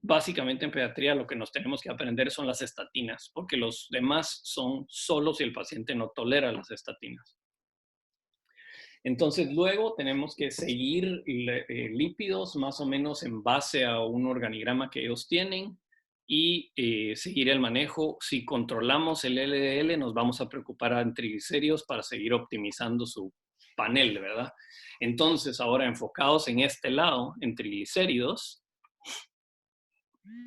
básicamente en pediatría lo que nos tenemos que aprender son las estatinas, porque los demás son solo si el paciente no tolera las estatinas. Entonces, luego tenemos que seguir lípidos más o menos en base a un organigrama que ellos tienen y seguir el manejo. Si controlamos el LDL, nos vamos a preocupar en triglicéridos para seguir optimizando su panel, ¿verdad? Entonces, ahora enfocados en este lado, en triglicéridos,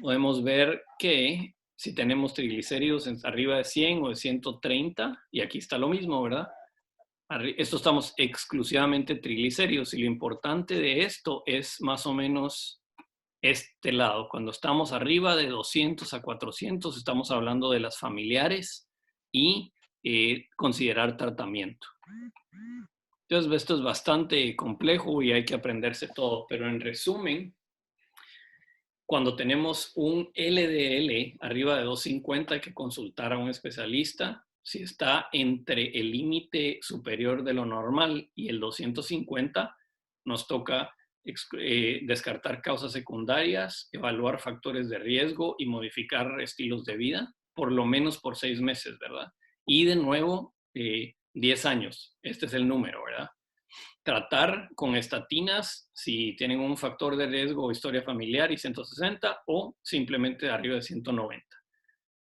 podemos ver que si tenemos triglicéridos arriba de 100 o de 130, y aquí está lo mismo, ¿verdad? Esto estamos exclusivamente triglicéridos y lo importante de esto es más o menos este lado. Cuando estamos arriba de 200 a 400 estamos hablando de las familiares y considerar tratamiento. Entonces esto es bastante complejo y hay que aprenderse todo, pero en resumen, cuando tenemos un LDL arriba de 250 hay que consultar a un especialista. Si está entre el límite superior de lo normal y el 250, nos toca descartar causas secundarias, evaluar factores de riesgo y modificar estilos de vida, por lo menos por 6 meses, ¿verdad? Y de nuevo, 10 años. Este es el número, ¿verdad? Tratar con estatinas si tienen un factor de riesgo o historia familiar y 160 o simplemente arriba de 190.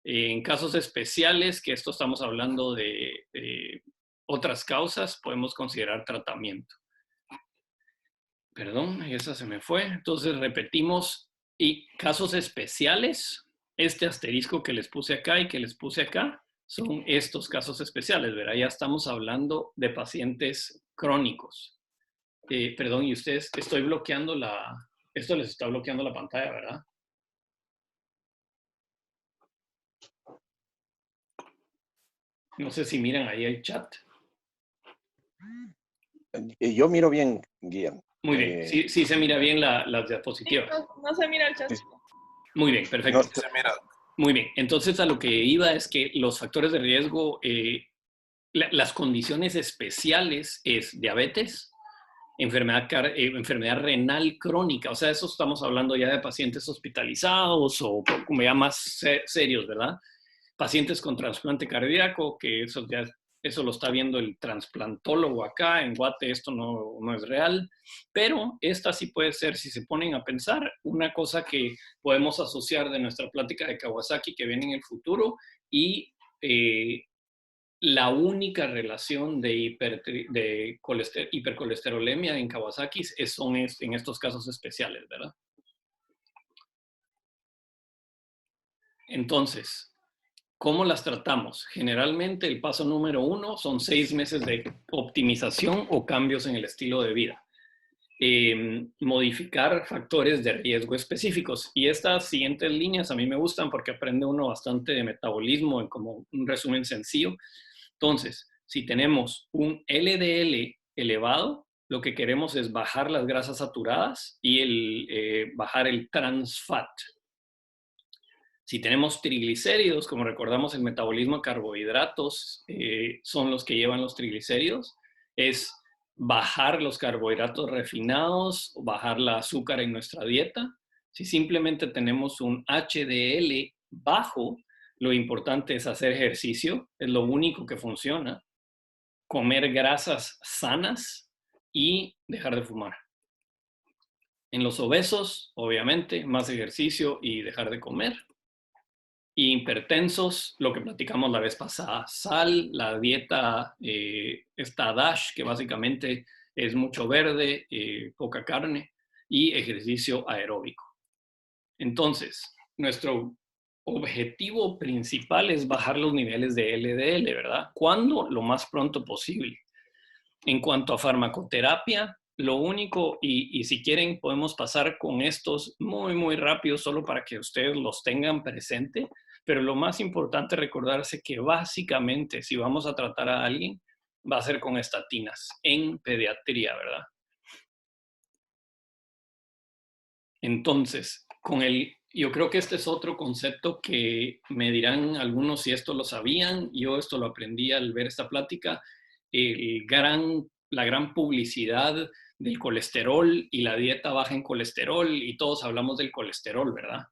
En casos especiales, que esto estamos hablando de otras causas, podemos considerar tratamiento. Perdón, esa se me fue. Entonces repetimos. Y casos especiales, este asterisco que les puse acá y que les puse acá, son estos casos especiales, ¿verdad? Ya estamos hablando de pacientes crónicos. Perdón, y ustedes, estoy bloqueando esto les está bloqueando la pantalla, ¿verdad? No sé si miran ahí el chat. Yo miro bien, Guian. Muy bien, sí se mira bien las diapositivas. No se mira el chat. Muy bien, perfecto. No se mira. Muy bien, entonces a lo que iba es que los factores de riesgo, las condiciones especiales es diabetes, enfermedad renal crónica, o sea, eso estamos hablando ya de pacientes hospitalizados o como ya más serios, ¿verdad? Pacientes con trasplante cardíaco, que eso lo está viendo el trasplantólogo acá, en Guate esto no es real, pero esta sí puede ser, si se ponen a pensar, una cosa que podemos asociar de nuestra plática de Kawasaki que viene en el futuro y la única relación de hipercolesterolemia en Kawasaki son en estos casos especiales, ¿verdad? Entonces, ¿cómo las tratamos? Generalmente el paso número 1 son 6 meses de optimización o cambios en el estilo de vida. Modificar factores de riesgo específicos. Y estas siguientes líneas a mí me gustan porque aprende uno bastante de metabolismo en como un resumen sencillo. Entonces, si tenemos un LDL elevado, lo que queremos es bajar las grasas saturadas y bajar el trans fat. Si tenemos triglicéridos, como recordamos, el metabolismo de carbohidratos son los que llevan los triglicéridos, es bajar los carbohidratos refinados, bajar el azúcar en nuestra dieta. Si simplemente tenemos un HDL bajo, lo importante es hacer ejercicio, es lo único que funciona, comer grasas sanas y dejar de fumar. En los obesos, obviamente, más ejercicio y dejar de comer. Y hipertensos, lo que platicamos la vez pasada, sal, la dieta esta DASH, que básicamente es mucho verde, poca carne, y ejercicio aeróbico. Entonces, nuestro objetivo principal es bajar los niveles de LDL, ¿verdad? ¿Cuándo? Lo más pronto posible. En cuanto a farmacoterapia, lo único, y si quieren podemos pasar con estos muy, muy rápido solo para que ustedes los tengan presente, pero lo más importante es recordarse que básicamente si vamos a tratar a alguien, va a ser con estatinas en pediatría, ¿verdad? Entonces, yo creo que este es otro concepto que me dirán algunos si esto lo sabían. Yo esto lo aprendí al ver esta plática. La gran publicidad del colesterol y la dieta baja en colesterol, y todos hablamos del colesterol, ¿verdad?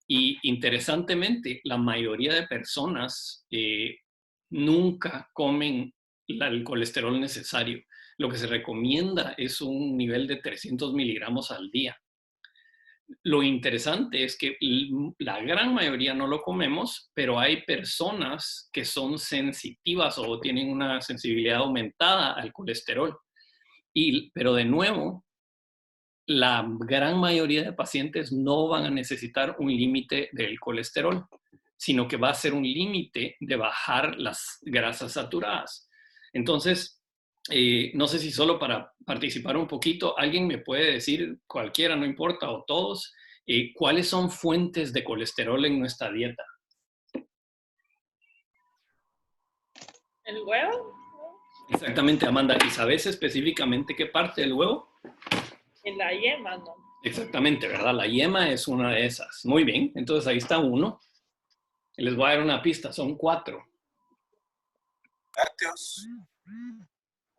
Y interesantemente, la mayoría de personas nunca comen el colesterol necesario. Lo que se recomienda es un nivel de 300 miligramos al día. Lo interesante es que la gran mayoría no lo comemos, pero hay personas que son sensitivas o tienen una sensibilidad aumentada al colesterol. Pero de nuevo, la gran mayoría de pacientes no van a necesitar un límite del colesterol, sino que va a ser un límite de bajar las grasas saturadas. Entonces, no sé si solo para participar un poquito, alguien me puede decir, cualquiera, no importa, o todos, ¿cuáles son fuentes de colesterol en nuestra dieta? ¿El huevo? Exactamente, Amanda. ¿Y sabes específicamente qué parte del huevo? En la yema, ¿no? Exactamente, ¿verdad? La yema es una de esas. Muy bien, entonces ahí está uno. Les voy a dar una pista, son 4. Lácteos.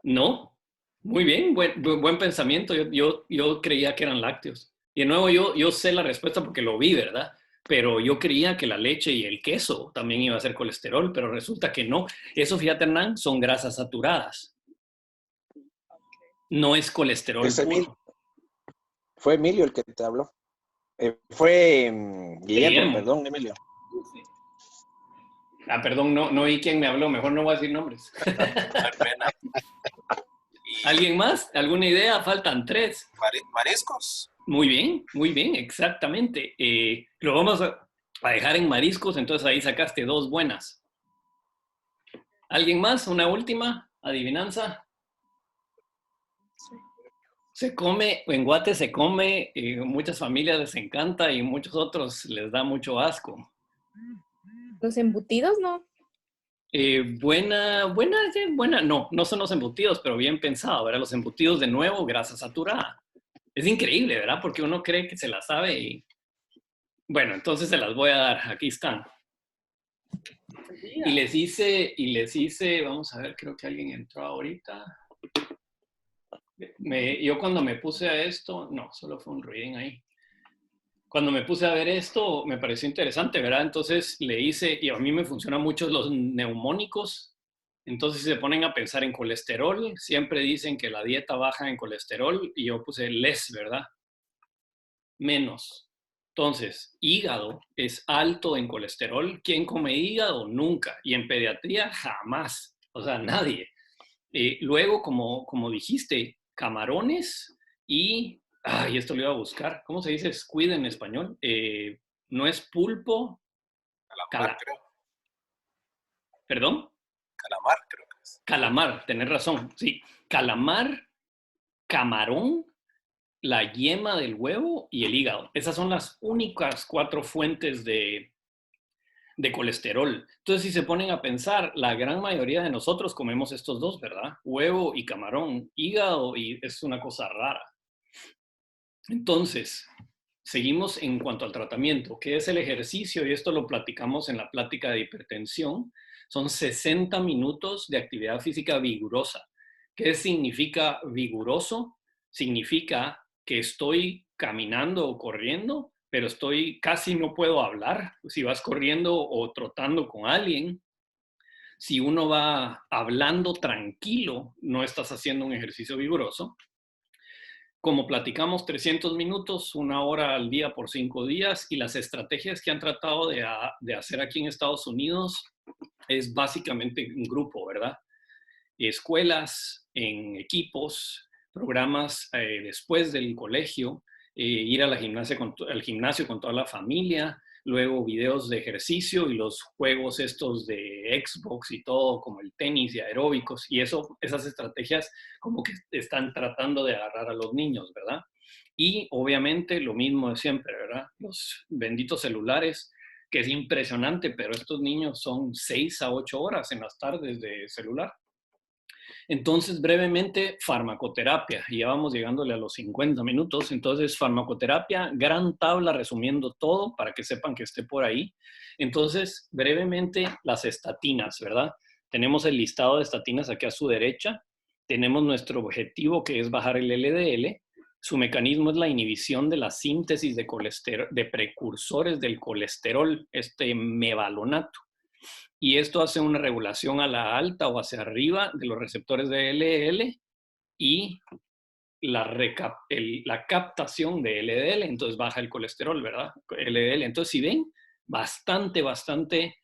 No, muy bien, buen pensamiento. Yo creía que eran lácteos. Y de nuevo, yo sé la respuesta porque lo vi, ¿verdad? Pero yo creía que la leche y el queso también iba a ser colesterol, pero resulta que no. Eso, fíjate, Hernán, son grasas saturadas. No es colesterol puro. Fue Emilio el que te habló. Fue Guillermo, perdón, Emilio. Ah, perdón, no oí quién me habló. Mejor no voy a decir nombres. ¿Alguien más? ¿Alguna idea? Faltan 3. Mariscos. Muy bien, exactamente. Lo vamos a dejar en mariscos, entonces ahí sacaste 2 buenas. ¿Alguien más? ¿Una última adivinanza? Se come, en Guate se come, muchas familias les encanta y muchos otros les da mucho asco. ¿Los embutidos, no? Buena, no son los embutidos, pero bien pensado, ¿verdad? Los embutidos, de nuevo, grasa saturada. Es increíble, ¿verdad? Porque uno cree que se la sabe y... Bueno, entonces se las voy a dar, aquí están. Y les hice, vamos a ver, creo que alguien entró ahorita. Yo cuando me puse a esto, no, solo fue un reading ahí. Cuando me puse a ver esto, me pareció interesante, ¿verdad? Entonces le hice, y a mí me funcionan mucho los neumónicos. Entonces, si se ponen a pensar en colesterol, siempre dicen que la dieta baja en colesterol, y yo puse less, ¿verdad? Menos. Entonces, hígado es alto en colesterol. ¿Quién come hígado? Nunca. Y en pediatría, jamás. O sea, nadie. Luego, como dijiste, camarones y... Ay, esto lo iba a buscar. ¿Cómo se dice squid en español? No es pulpo. Calamar, creo. ¿Perdón? Calamar, creo que es. Calamar, tenés razón. Sí, calamar, camarón, la yema del huevo y el hígado. Esas son las únicas 4 fuentes de colesterol. Entonces, si se ponen a pensar, la gran mayoría de nosotros comemos estos 2, ¿verdad? Huevo y camarón, hígado, y es una cosa rara. Entonces, seguimos en cuanto al tratamiento. ¿Qué es el ejercicio? Y esto lo platicamos en la plática de hipertensión. Son 60 minutos de actividad física vigorosa. ¿Qué significa vigoroso? Significa que estoy caminando o corriendo, pero casi no puedo hablar. Si vas corriendo o trotando con alguien, si uno va hablando tranquilo, no estás haciendo un ejercicio vigoroso. Como platicamos, 300 minutos, 1 hora al día por 5 días, y las estrategias que han tratado de hacer aquí en Estados Unidos es básicamente un grupo, ¿verdad? Escuelas, en equipos, programas después del colegio, ir a al gimnasio con toda la familia, luego videos de ejercicio y los juegos estos de Xbox y todo, como el tenis y aeróbicos, y esas estrategias como que están tratando de agarrar a los niños, ¿verdad? Y obviamente lo mismo de siempre, ¿verdad? Los benditos celulares, que es impresionante, pero estos niños son 6 a 8 horas en las tardes de celular. Entonces, brevemente, farmacoterapia. Ya vamos llegándole a los 50 minutos. Entonces, farmacoterapia, gran tabla resumiendo todo para que sepan que esté por ahí. Entonces, brevemente, las estatinas, ¿verdad? Tenemos el listado de estatinas aquí a su derecha. Tenemos nuestro objetivo, que es bajar el LDL. Su mecanismo es la inhibición de la síntesis de colesterol, de precursores del colesterol, este mevalonato. Y esto hace una regulación a la alta o hacia arriba de los receptores de LDL y la captación de LDL, entonces baja el colesterol, ¿verdad? LDL. Entonces, si ven, bastante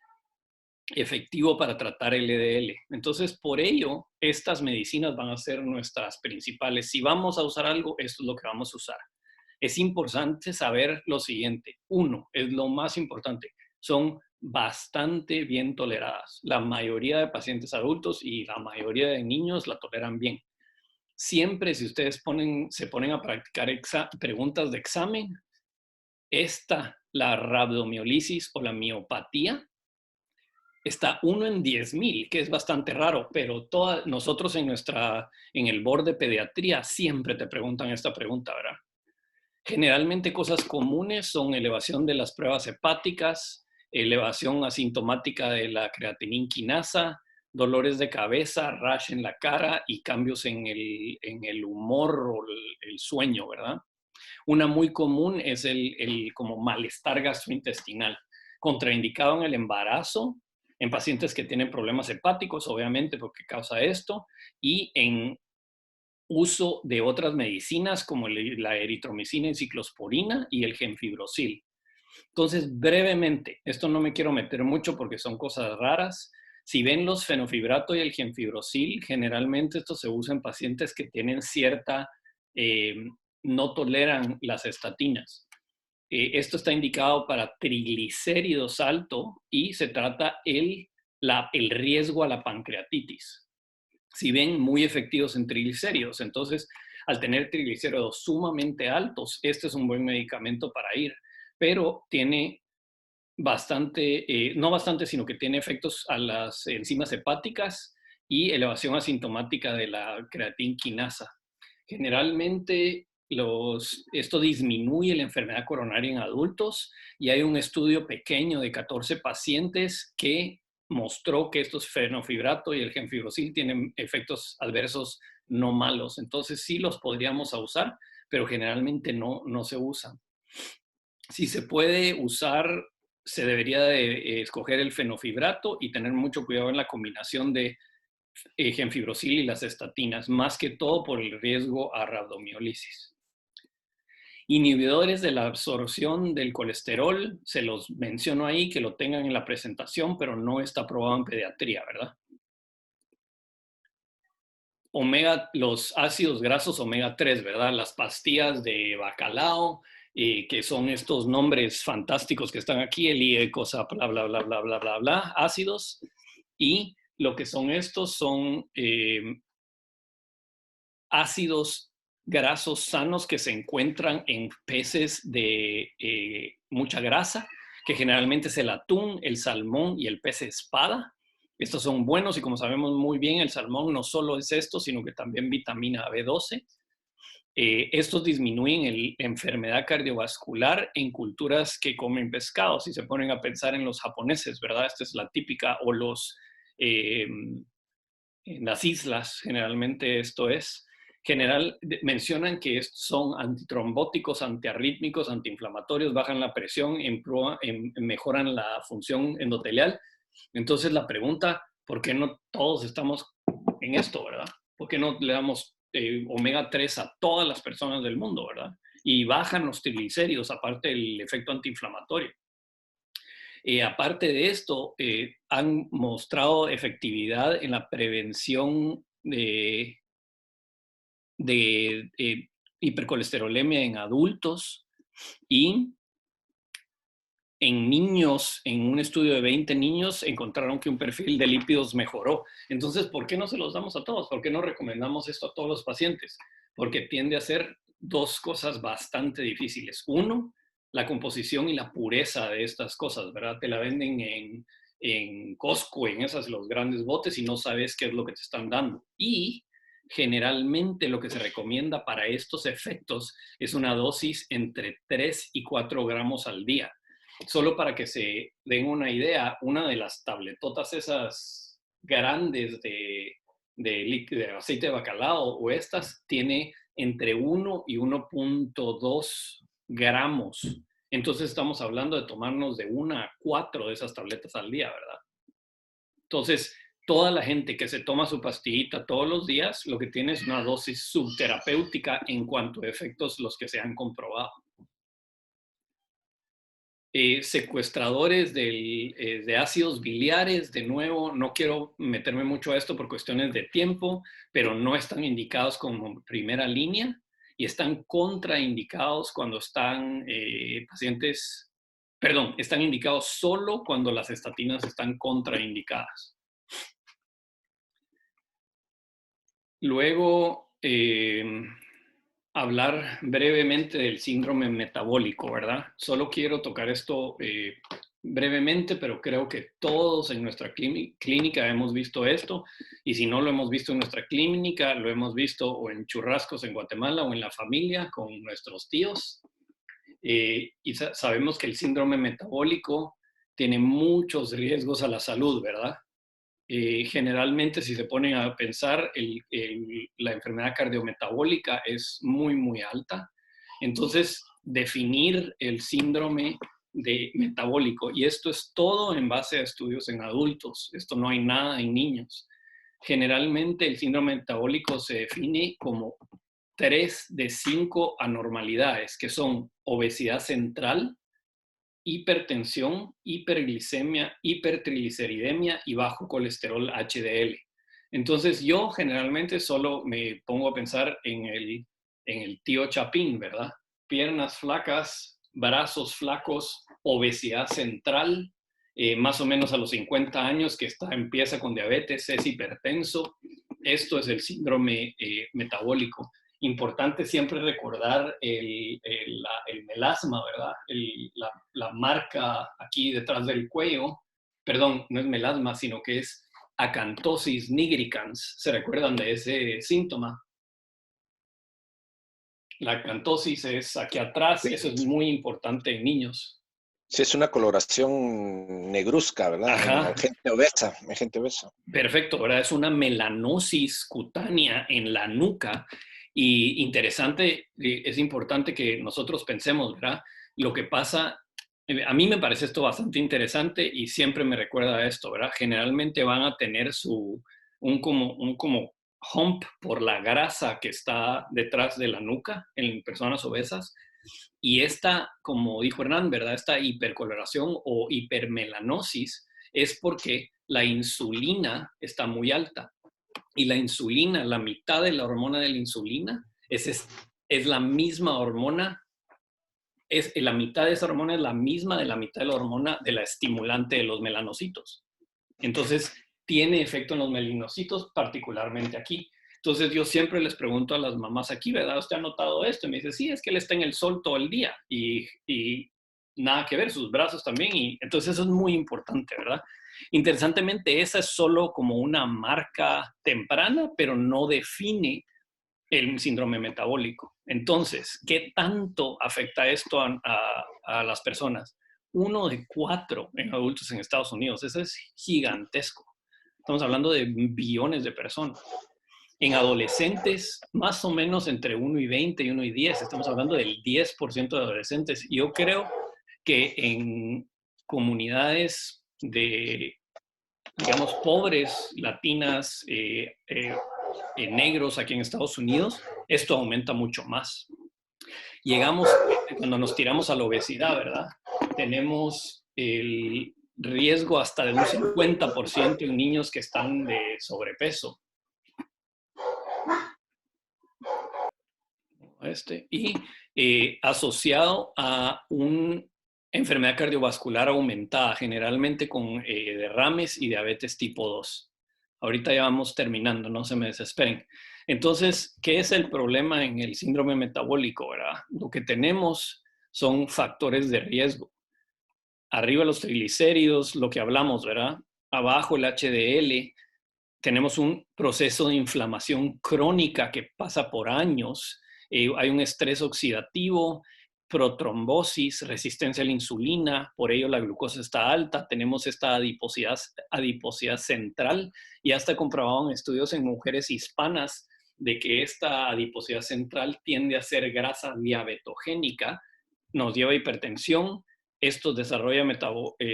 efectivo para tratar LDL. Entonces, por ello, estas medicinas van a ser nuestras principales. Si vamos a usar algo, esto es lo que vamos a usar. Es importante saber lo siguiente. Uno, es lo más importante, son bastante bien toleradas. La mayoría de pacientes adultos y la mayoría de niños la toleran bien. Siempre si ustedes se ponen a practicar preguntas de examen, la rabdomiolisis o la miopatía, está 1 en 10,000, que es bastante raro, pero nosotros en el board de pediatría siempre te preguntan esta pregunta, ¿verdad? Generalmente cosas comunes son elevación de las pruebas hepáticas, elevación asintomática de la creatinina quinasa, dolores de cabeza, rash en la cara y cambios en el humor o el sueño, ¿verdad? Una muy común es el como malestar gastrointestinal, contraindicado en el embarazo, en pacientes que tienen problemas hepáticos, obviamente, porque causa esto, y en uso de otras medicinas como la eritromicina y ciclosporina y el gemfibrosil. Entonces, brevemente, esto no me quiero meter mucho porque son cosas raras. Si ven los fenofibrato y el gemfibrosil, generalmente esto se usa en pacientes que tienen no toleran las estatinas. Esto está indicado para triglicéridos alto y se trata el riesgo a la pancreatitis. Si ven, muy efectivos en triglicéridos. Entonces, al tener triglicéridos sumamente altos, este es un buen medicamento para ir, pero tiene no bastante, sino que tiene efectos a las enzimas hepáticas y elevación asintomática de la creatina quinasa. Generalmente, esto disminuye la enfermedad coronaria en adultos y hay un estudio pequeño de 14 pacientes que mostró que estos fenofibrato y el gemfibrosil tienen efectos adversos no malos. Entonces sí los podríamos usar, pero generalmente no se usan. Si se puede usar, se debería de escoger el fenofibrato y tener mucho cuidado en la combinación de gemfibrosil y las estatinas, más que todo por el riesgo a rabdomiolisis. Inhibidores de la absorción del colesterol, se los menciono ahí, que lo tengan en la presentación, pero no está aprobado en pediatría, ¿verdad? Los ácidos grasos omega 3, ¿verdad? Las pastillas de bacalao, que son estos nombres fantásticos que están aquí, el cosa, bla, bla, bla, bla, bla, bla, bla, ácidos. Y lo que son estos son ácidos grasos sanos que se encuentran en peces de mucha grasa, que generalmente es el atún, el salmón y el pez espada. Estos son buenos y como sabemos muy bien, el salmón no solo es esto, sino que también vitamina B12. Estos disminuyen la enfermedad cardiovascular en culturas que comen pescado. Si se ponen a pensar en los japoneses, ¿verdad? Esta es la típica, o en las islas, generalmente esto es. Mencionan que son antitrombóticos, antiarrítmicos, antiinflamatorios, bajan la presión, mejoran la función endotelial. Entonces la pregunta, ¿por qué no todos estamos en esto, verdad? ¿Por qué no le damos omega 3 a todas las personas del mundo, verdad? Y bajan los triglicéridos, aparte del efecto antiinflamatorio. Aparte de esto, han mostrado efectividad en la prevención de hipercolesterolemia en adultos y en niños, en un estudio de 20 niños, encontraron que un perfil de lípidos mejoró. Entonces, ¿por qué no se los damos a todos? ¿Por qué no recomendamos esto a todos los pacientes? Porque tiende a ser dos cosas bastante difíciles. Uno, la composición y la pureza de estas cosas, ¿verdad? Te la venden en Costco, en esas, los grandes botes, y no sabes qué es lo que te están dando. Y generalmente lo que se recomienda para estos efectos es una dosis entre 3 y 4 gramos al día. Solo para que se den una idea, una de las tabletotas esas grandes de aceite de bacalao o estas tiene entre 1 y 1.2 gramos. Entonces estamos hablando de tomarnos de 1 a 4 de esas tabletas al día, ¿verdad? Entonces, toda la gente que se toma su pastillita todos los días, lo que tiene es una dosis subterapéutica en cuanto a efectos los que se han comprobado. Secuestradores de ácidos biliares, de nuevo, no quiero meterme mucho a esto por cuestiones de tiempo, pero no están indicados como primera línea y están contraindicados cuando están pacientes, perdón, están indicados solo cuando las estatinas están contraindicadas. Luego, hablar brevemente del síndrome metabólico, ¿verdad? Solo quiero tocar esto brevemente, pero creo que todos en nuestra clínica hemos visto esto, y si no lo hemos visto en nuestra clínica, lo hemos visto o en churrascos en Guatemala o en la familia con nuestros tíos. Y sabemos que el síndrome metabólico tiene muchos riesgos a la salud, ¿verdad? Generalmente, si se ponen a pensar, la enfermedad cardiometabólica es muy, muy alta. Entonces, definir el síndrome metabólico, y esto es todo en base a estudios en adultos, esto no hay nada en niños. Generalmente, el síndrome metabólico se define como 3 de 5 anormalidades, que son obesidad central, hipertensión, hiperglicemia, hipertrigliceridemia y bajo colesterol HDL. Entonces yo generalmente solo me pongo a pensar en el tío Chapín, ¿verdad? Piernas flacas, brazos flacos, obesidad central, más o menos a los 50 años que empieza con diabetes, es hipertenso. Esto es el síndrome metabólico. Importante siempre recordar el melasma, ¿verdad? La marca aquí detrás del cuello, perdón, no es melasma, sino que es acantosis nigricans. ¿Se recuerdan de ese síntoma? La acantosis es aquí atrás, y eso es muy importante en niños. Sí, es una coloración negruzca, ¿verdad? Ajá. En gente obesa. Perfecto, ¿verdad? Es una melanosis cutánea en la nuca. Y interesante, es importante que nosotros pensemos, ¿verdad? Lo que pasa, a mí me parece esto bastante interesante y siempre me recuerda a esto, ¿verdad? Generalmente van a tener un como hump por la grasa que está detrás de la nuca en personas obesas. Y esta, como dijo Hernán, ¿verdad? Esta hipercoloración o hipermelanosis es porque la insulina está muy alta. Y la insulina, la mitad de la hormona de la insulina, es la misma hormona, la mitad de esa hormona es la misma de la mitad de la hormona de la estimulante de los melanocitos. Entonces, tiene efecto en los melanocitos, particularmente aquí. Entonces, yo siempre les pregunto a las mamás aquí, ¿verdad? ¿Usted ha notado esto? Y me dice, sí, es que él está en el sol todo el día y nada que ver, sus brazos también. Y entonces, eso es muy importante, ¿verdad? Interesantemente, esa es solo como una marca temprana, pero no define el síndrome metabólico. Entonces, ¿qué tanto afecta esto a las personas? 1 de 4 en adultos en Estados Unidos. Eso es gigantesco. Estamos hablando de billones de personas. En adolescentes, más o menos entre 1 y 20 y 1 y 10. Estamos hablando del 10% de adolescentes. Y yo creo que en comunidades digamos, pobres, latinas, negros aquí en Estados Unidos, esto aumenta mucho más. Llegamos, cuando nos tiramos a la obesidad, ¿verdad? Tenemos el riesgo hasta de un 50% en niños que están de sobrepeso. Y asociado a un enfermedad cardiovascular aumentada, generalmente con derrames y diabetes tipo 2. Ahorita ya vamos terminando, no se me desesperen. Entonces, ¿qué es el problema en el síndrome metabólico, verdad? Lo que tenemos son factores de riesgo. Arriba los triglicéridos, lo que hablamos, ¿verdad? Abajo el HDL. Tenemos un proceso de inflamación crónica que pasa por años. Hay un estrés oxidativo, protrombosis, resistencia a la insulina, por ello la glucosa está alta. Tenemos esta adiposidad central. Ya está comprobado en estudios en mujeres hispanas de que esta adiposidad central tiende a ser grasa diabetogénica, nos lleva a hipertensión, esto desarrolla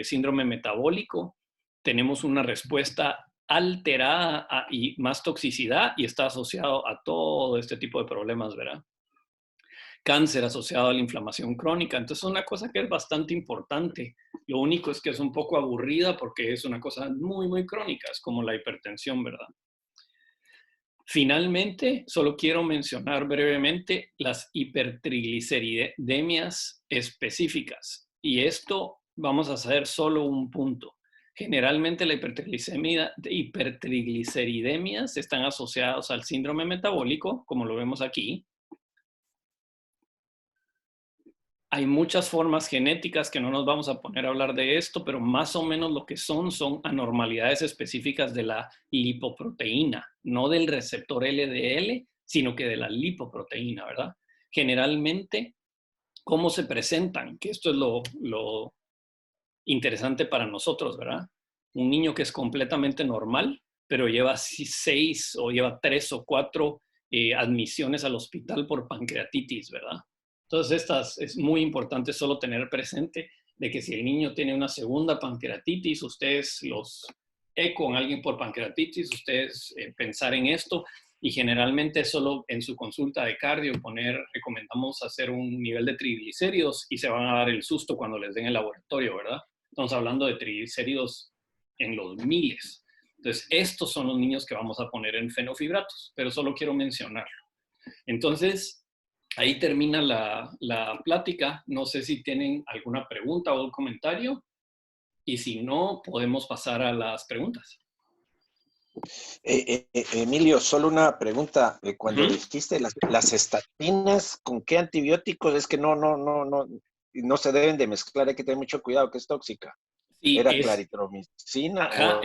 síndrome metabólico, tenemos una respuesta alterada y más toxicidad y está asociado a todo este tipo de problemas, ¿verdad? Cáncer asociado a la inflamación crónica. Entonces es una cosa que es bastante importante. Lo único es que es un poco aburrida porque es una cosa muy, muy crónica. Es como la hipertensión, ¿verdad? Finalmente, solo quiero mencionar brevemente las hipertrigliceridemias específicas. Y esto vamos a hacer solo un punto. Generalmente la hipertrigliceridemias están asociadas al síndrome metabólico, como lo vemos aquí. Hay muchas formas genéticas que no nos vamos a poner a hablar de esto, pero más o menos lo que son anormalidades específicas de la lipoproteína, no del receptor LDL, sino que de la lipoproteína, ¿verdad? Generalmente, ¿cómo se presentan? Que esto es lo interesante para nosotros, ¿verdad? Un niño que es completamente normal, pero lleva 6 o lleva 3 o 4 admisiones al hospital por pancreatitis, ¿verdad? Entonces, es muy importante solo tener presente de que si el niño tiene una segunda pancreatitis, ustedes los con alguien por pancreatitis, ustedes pensar en esto y generalmente solo en su consulta de cardio recomendamos hacer un nivel de triglicéridos y se van a dar el susto cuando les den el laboratorio, ¿verdad? Estamos hablando de triglicéridos en los miles. Entonces, estos son los niños que vamos a poner en fenofibratos, pero solo quiero mencionarlo. Entonces, ahí termina la plática. No sé si tienen alguna pregunta o un comentario. Y si no, podemos pasar a las preguntas. Emilio, solo una pregunta. Cuando dijiste las estatinas, ¿con qué antibióticos? Es que no se deben de mezclar, hay que tener mucho cuidado, que es tóxica. Sí, ¿Era claritromicina? Ajá,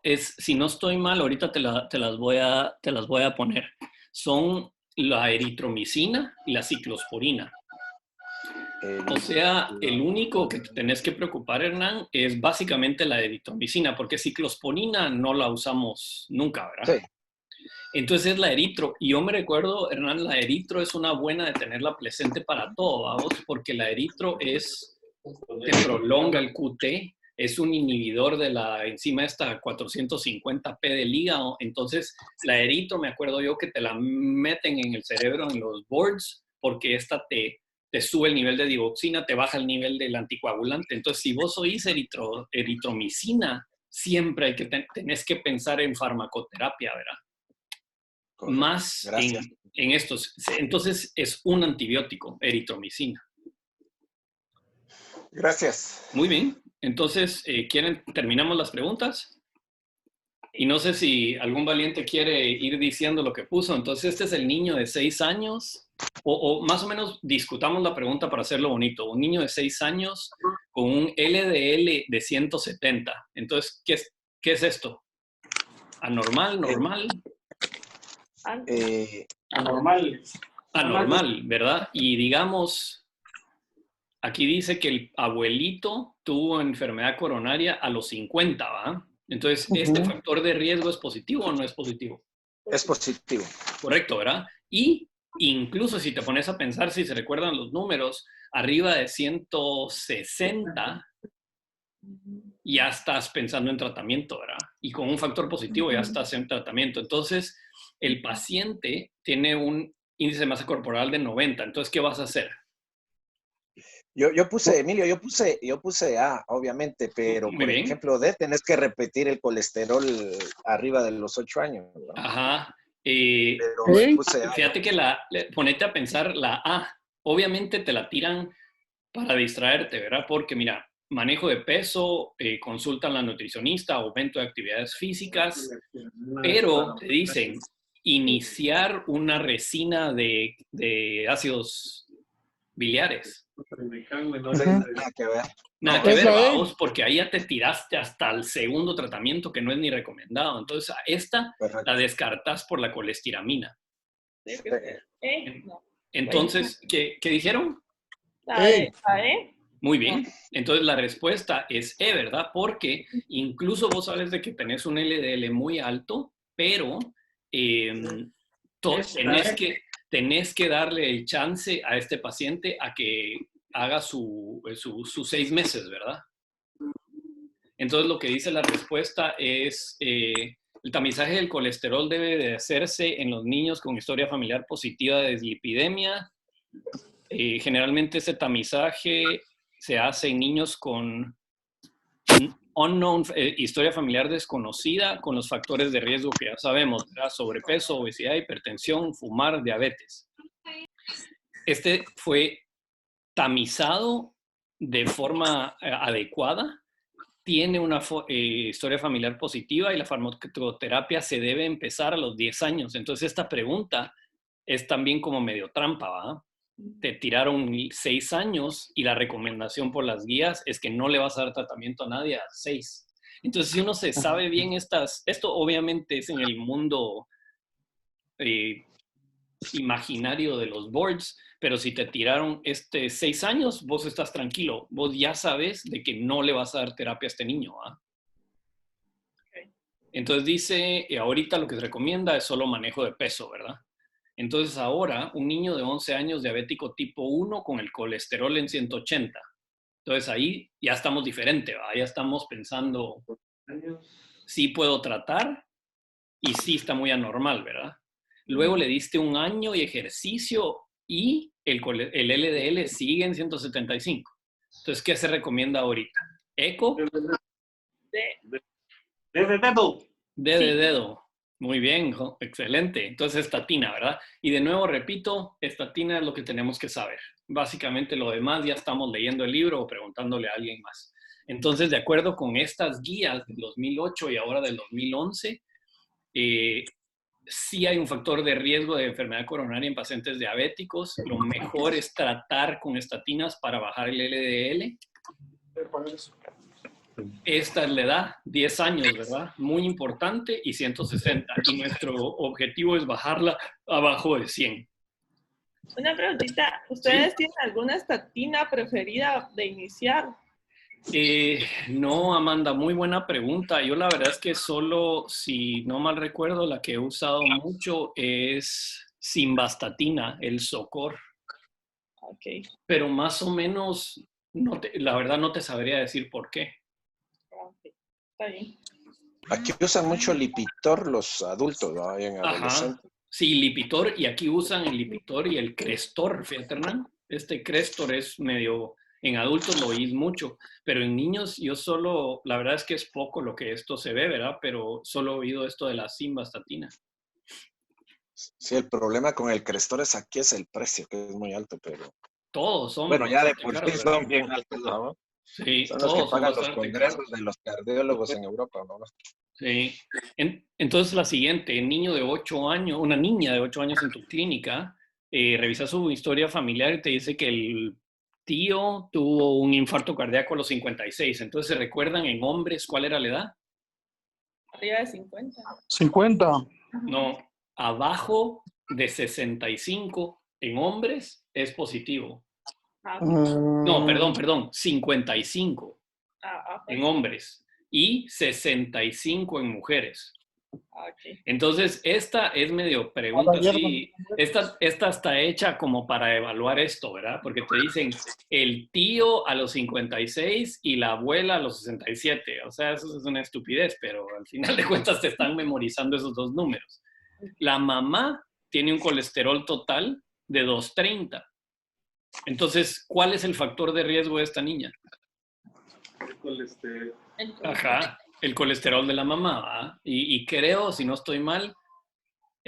si no estoy mal, ahorita te las voy a poner. Son la eritromicina y la ciclosporina. O sea, el único que te tenés que preocupar, Hernán, es básicamente la eritromicina, porque ciclosporina no la usamos nunca, ¿verdad? Sí. Entonces es la eritro. Y yo me recuerdo, Hernán, la eritro es una buena de tenerla presente para todo, ¿vamos? Porque la eritro te prolonga el QT, es un inhibidor de la enzima esta 450P del hígado. Entonces, la eritro, me acuerdo yo que te la meten en el cerebro, en los boards, porque esta te sube el nivel de digoxina, te baja el nivel del anticoagulante. Entonces, si vos oís eritromicina, siempre tenés que pensar en farmacoterapia, ¿verdad? Correcto. Más en estos. Entonces, es un antibiótico, eritromicina. Gracias. Muy bien. Entonces, ¿terminamos las preguntas? Y no sé si algún valiente quiere ir diciendo lo que puso. Entonces, este es el niño de 6 años. O más o menos discutamos la pregunta para hacerlo bonito. Un niño de 6 años con un LDL de 170. Entonces, ¿qué es esto? ¿Anormal? ¿Normal? Anormal. Anormal, ¿verdad? Y digamos, aquí dice que el abuelito tuvo enfermedad coronaria a los 50, ¿va? Entonces, ¿este factor de riesgo es positivo o no es positivo? Es positivo. Correcto, ¿verdad? Y incluso si te pones a pensar, si se recuerdan los números, arriba de 160, ya estás pensando en tratamiento, ¿verdad? Y con un factor positivo ya estás en tratamiento. Entonces, el paciente tiene un índice de masa corporal de 90. Entonces, ¿qué vas a hacer? Yo puse, Emilio, yo puse A, obviamente, pero por ejemplo D, tenés que repetir el colesterol arriba de los 8 años, ¿no? Ajá. Pero puse A. Fíjate que ponete a pensar la A. Obviamente te la tiran para distraerte, ¿verdad? Porque mira, manejo de peso, consultan a la nutricionista, aumento de actividades físicas, pero te dicen iniciar una resina de ácidos biliares. Nada que ver. Nada que ver, vamos, porque ahí ya te tiraste hasta el segundo tratamiento que no es ni recomendado. Entonces, a esta Perfecto. la descartas por la colestiramina. No. Entonces, ¿qué dijeron? La E. Muy bien. Entonces, la respuesta es E, ¿verdad? Porque incluso vos sabes de que tenés un LDL muy alto, pero tenés que darle el chance a este paciente a que haga sus 6 meses, ¿verdad? Entonces, lo que dice la respuesta es, el tamizaje del colesterol debe de hacerse en los niños con historia familiar positiva de dislipidemia. Generalmente ese tamizaje se hace en niños con unknown, historia familiar desconocida, con los factores de riesgo que ya sabemos, ¿verdad? Sobrepeso, obesidad, hipertensión, fumar, diabetes. Este fue tamizado de forma adecuada, tiene una historia familiar positiva y la farmacoterapia se debe empezar a los 10 años. Entonces esta pregunta es también como medio trampa, ¿va? Te tiraron 6 años y la recomendación por las guías es que no le vas a dar tratamiento a nadie a 6. Entonces, si uno se sabe bien esto obviamente es en el mundo imaginario de los boards, pero si te tiraron 6 años, vos estás tranquilo. Vos ya sabes de que no le vas a dar terapia a este niño, ¿ah? Okay. Entonces dice, ahorita lo que se recomienda es solo manejo de peso, ¿verdad? Entonces ahora, un niño de 11 años diabético tipo 1 con el colesterol en 180. Entonces ahí ya estamos diferente, ¿va? Ya estamos pensando, sí puedo tratar y sí está muy anormal, ¿verdad? Luego le diste un año y ejercicio y el LDL sigue en 175. Entonces, ¿qué se recomienda ahorita? ¿Eco? D de dedo. Muy bien, excelente. Entonces, estatina, ¿verdad? Y de nuevo, repito, estatina es lo que tenemos que saber. Básicamente lo demás ya estamos leyendo el libro o preguntándole a alguien más. Entonces, de acuerdo con estas guías del 2008 y ahora del 2011, sí hay un factor de riesgo de enfermedad coronaria en pacientes diabéticos. Lo mejor es tratar con estatinas para bajar el LDL. Esta es la edad, 10 años, ¿verdad? Muy importante, y 160. Y nuestro objetivo es bajarla abajo de 100. Una preguntita. ¿Ustedes tienen alguna estatina preferida de iniciar? No, Amanda, muy buena pregunta. Yo la verdad es que solo, si no mal recuerdo, la que he usado mucho es simvastatina, el Socor. Ok. Pero más o menos, la verdad no te sabría decir por qué. Okay. Está bien. Aquí usan mucho Lipitor los adultos, ¿no? En adolescentes. Ajá. Sí, Lipitor, y aquí usan el Lipitor y el Crestor, fíjate, Hernán. Este Crestor es medio, en adultos lo oís mucho, pero en niños yo solo, la verdad es que es poco lo que esto se ve, ¿verdad? Pero solo he oído esto de la simvastatina. Sí, el problema con el Crestor es aquí es el precio, que es muy alto, pero... Todos son. Bueno, ya de por caros, sí son bien altos, ¿no? Sí, son los que todos pagan son los congresos de los cardiólogos en Europa, ¿no? Sí. Entonces, la siguiente, niño de 8 años, una niña de 8 años en tu clínica, revisa su historia familiar y te dice que el tío tuvo un infarto cardíaco a los 56. Entonces, ¿se recuerdan en hombres cuál era la edad? Arriba de 50. 50. No, abajo de 65 en hombres es positivo. No, perdón, 55 en hombres y 65 en mujeres. Okay. Entonces, esta es medio pregunta, sí, esta está hecha como para evaluar esto, ¿verdad? Porque te dicen el tío a los 56 y la abuela a los 67. O sea, eso es una estupidez, pero al final de cuentas te están memorizando esos dos números. La mamá tiene un colesterol total de 230. Entonces, ¿cuál es el factor de riesgo de esta niña? El colesterol. Ajá, el colesterol de la mamá, ¿verdad? Y creo, si no estoy mal,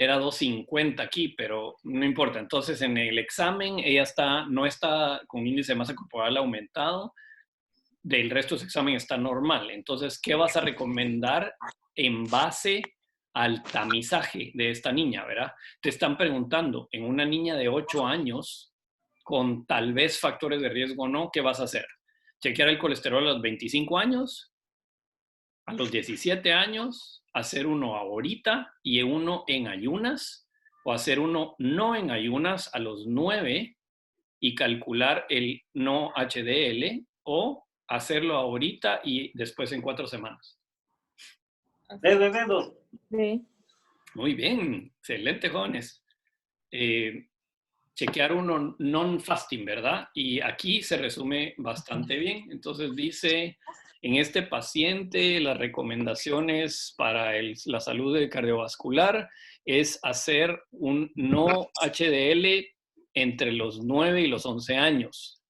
era 250 aquí, pero no importa. Entonces, en el examen, ella no está con índice de masa corporal aumentado. Del resto de su examen está normal. Entonces, ¿qué vas a recomendar en base al tamizaje de esta niña, verdad? Te están preguntando, en una niña de 8 años, con tal vez factores de riesgo o no, ¿qué vas a hacer? ¿Chequear el colesterol a los 25 años? ¿A los 17 años? ¿Hacer uno ahorita y uno en ayunas? ¿O hacer uno no en ayunas a los 9 y calcular el no HDL? ¿O hacerlo ahorita y después en 4 semanas? Sí. Muy bien, excelente, jóvenes. Chequear uno non-fasting, ¿verdad? Y aquí se resume bastante bien. Entonces dice, en este paciente las recomendaciones para la salud cardiovascular es hacer un no HDL entre los 9 y los 11 años.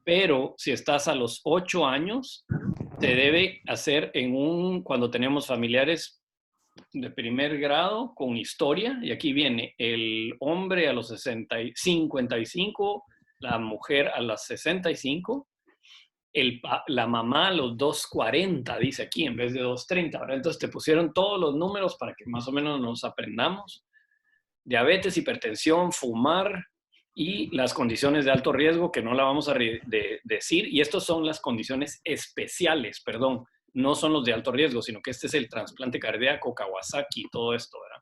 Pero si estás a los 8 años, se debe hacer cuando tenemos familiares de primer grado con historia, y aquí viene el hombre a los 55, la mujer a las 65, la mamá a los 240, dice aquí, en vez de 230, ¿verdad? Entonces te pusieron todos los números para que más o menos nos aprendamos. Diabetes, hipertensión, fumar y las condiciones de alto riesgo, que no la vamos a decir, y estas son las condiciones especiales, perdón, no son los de alto riesgo, sino que este es el trasplante cardíaco, Kawasaki, todo esto, ¿verdad?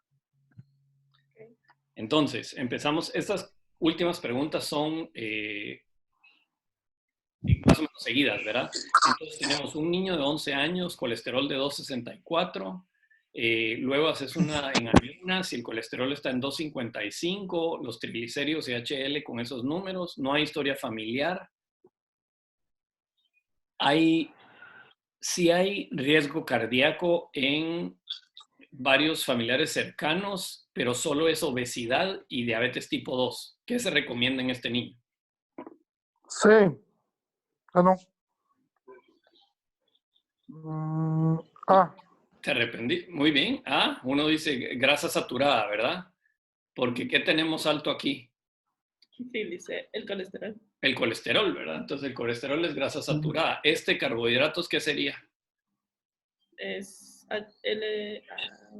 Entonces, empezamos. Estas últimas preguntas son más o menos seguidas, ¿verdad? Entonces, tenemos un niño de 11 años, colesterol de 264, luego haces una en ayunas y el colesterol está en 255, los triglicéridos y HL con esos números, no hay historia familiar. Sí hay riesgo cardíaco en varios familiares cercanos, pero solo es obesidad y diabetes tipo 2. ¿Qué se recomienda en este niño? Sí. Ah, no. Te arrepentí. Muy bien. Uno dice grasa saturada, ¿verdad? Porque ¿qué tenemos alto aquí? Sí, dice el colesterol. El colesterol, ¿verdad? Entonces el colesterol es grasa saturada. ¿Carbohidratos qué sería? Es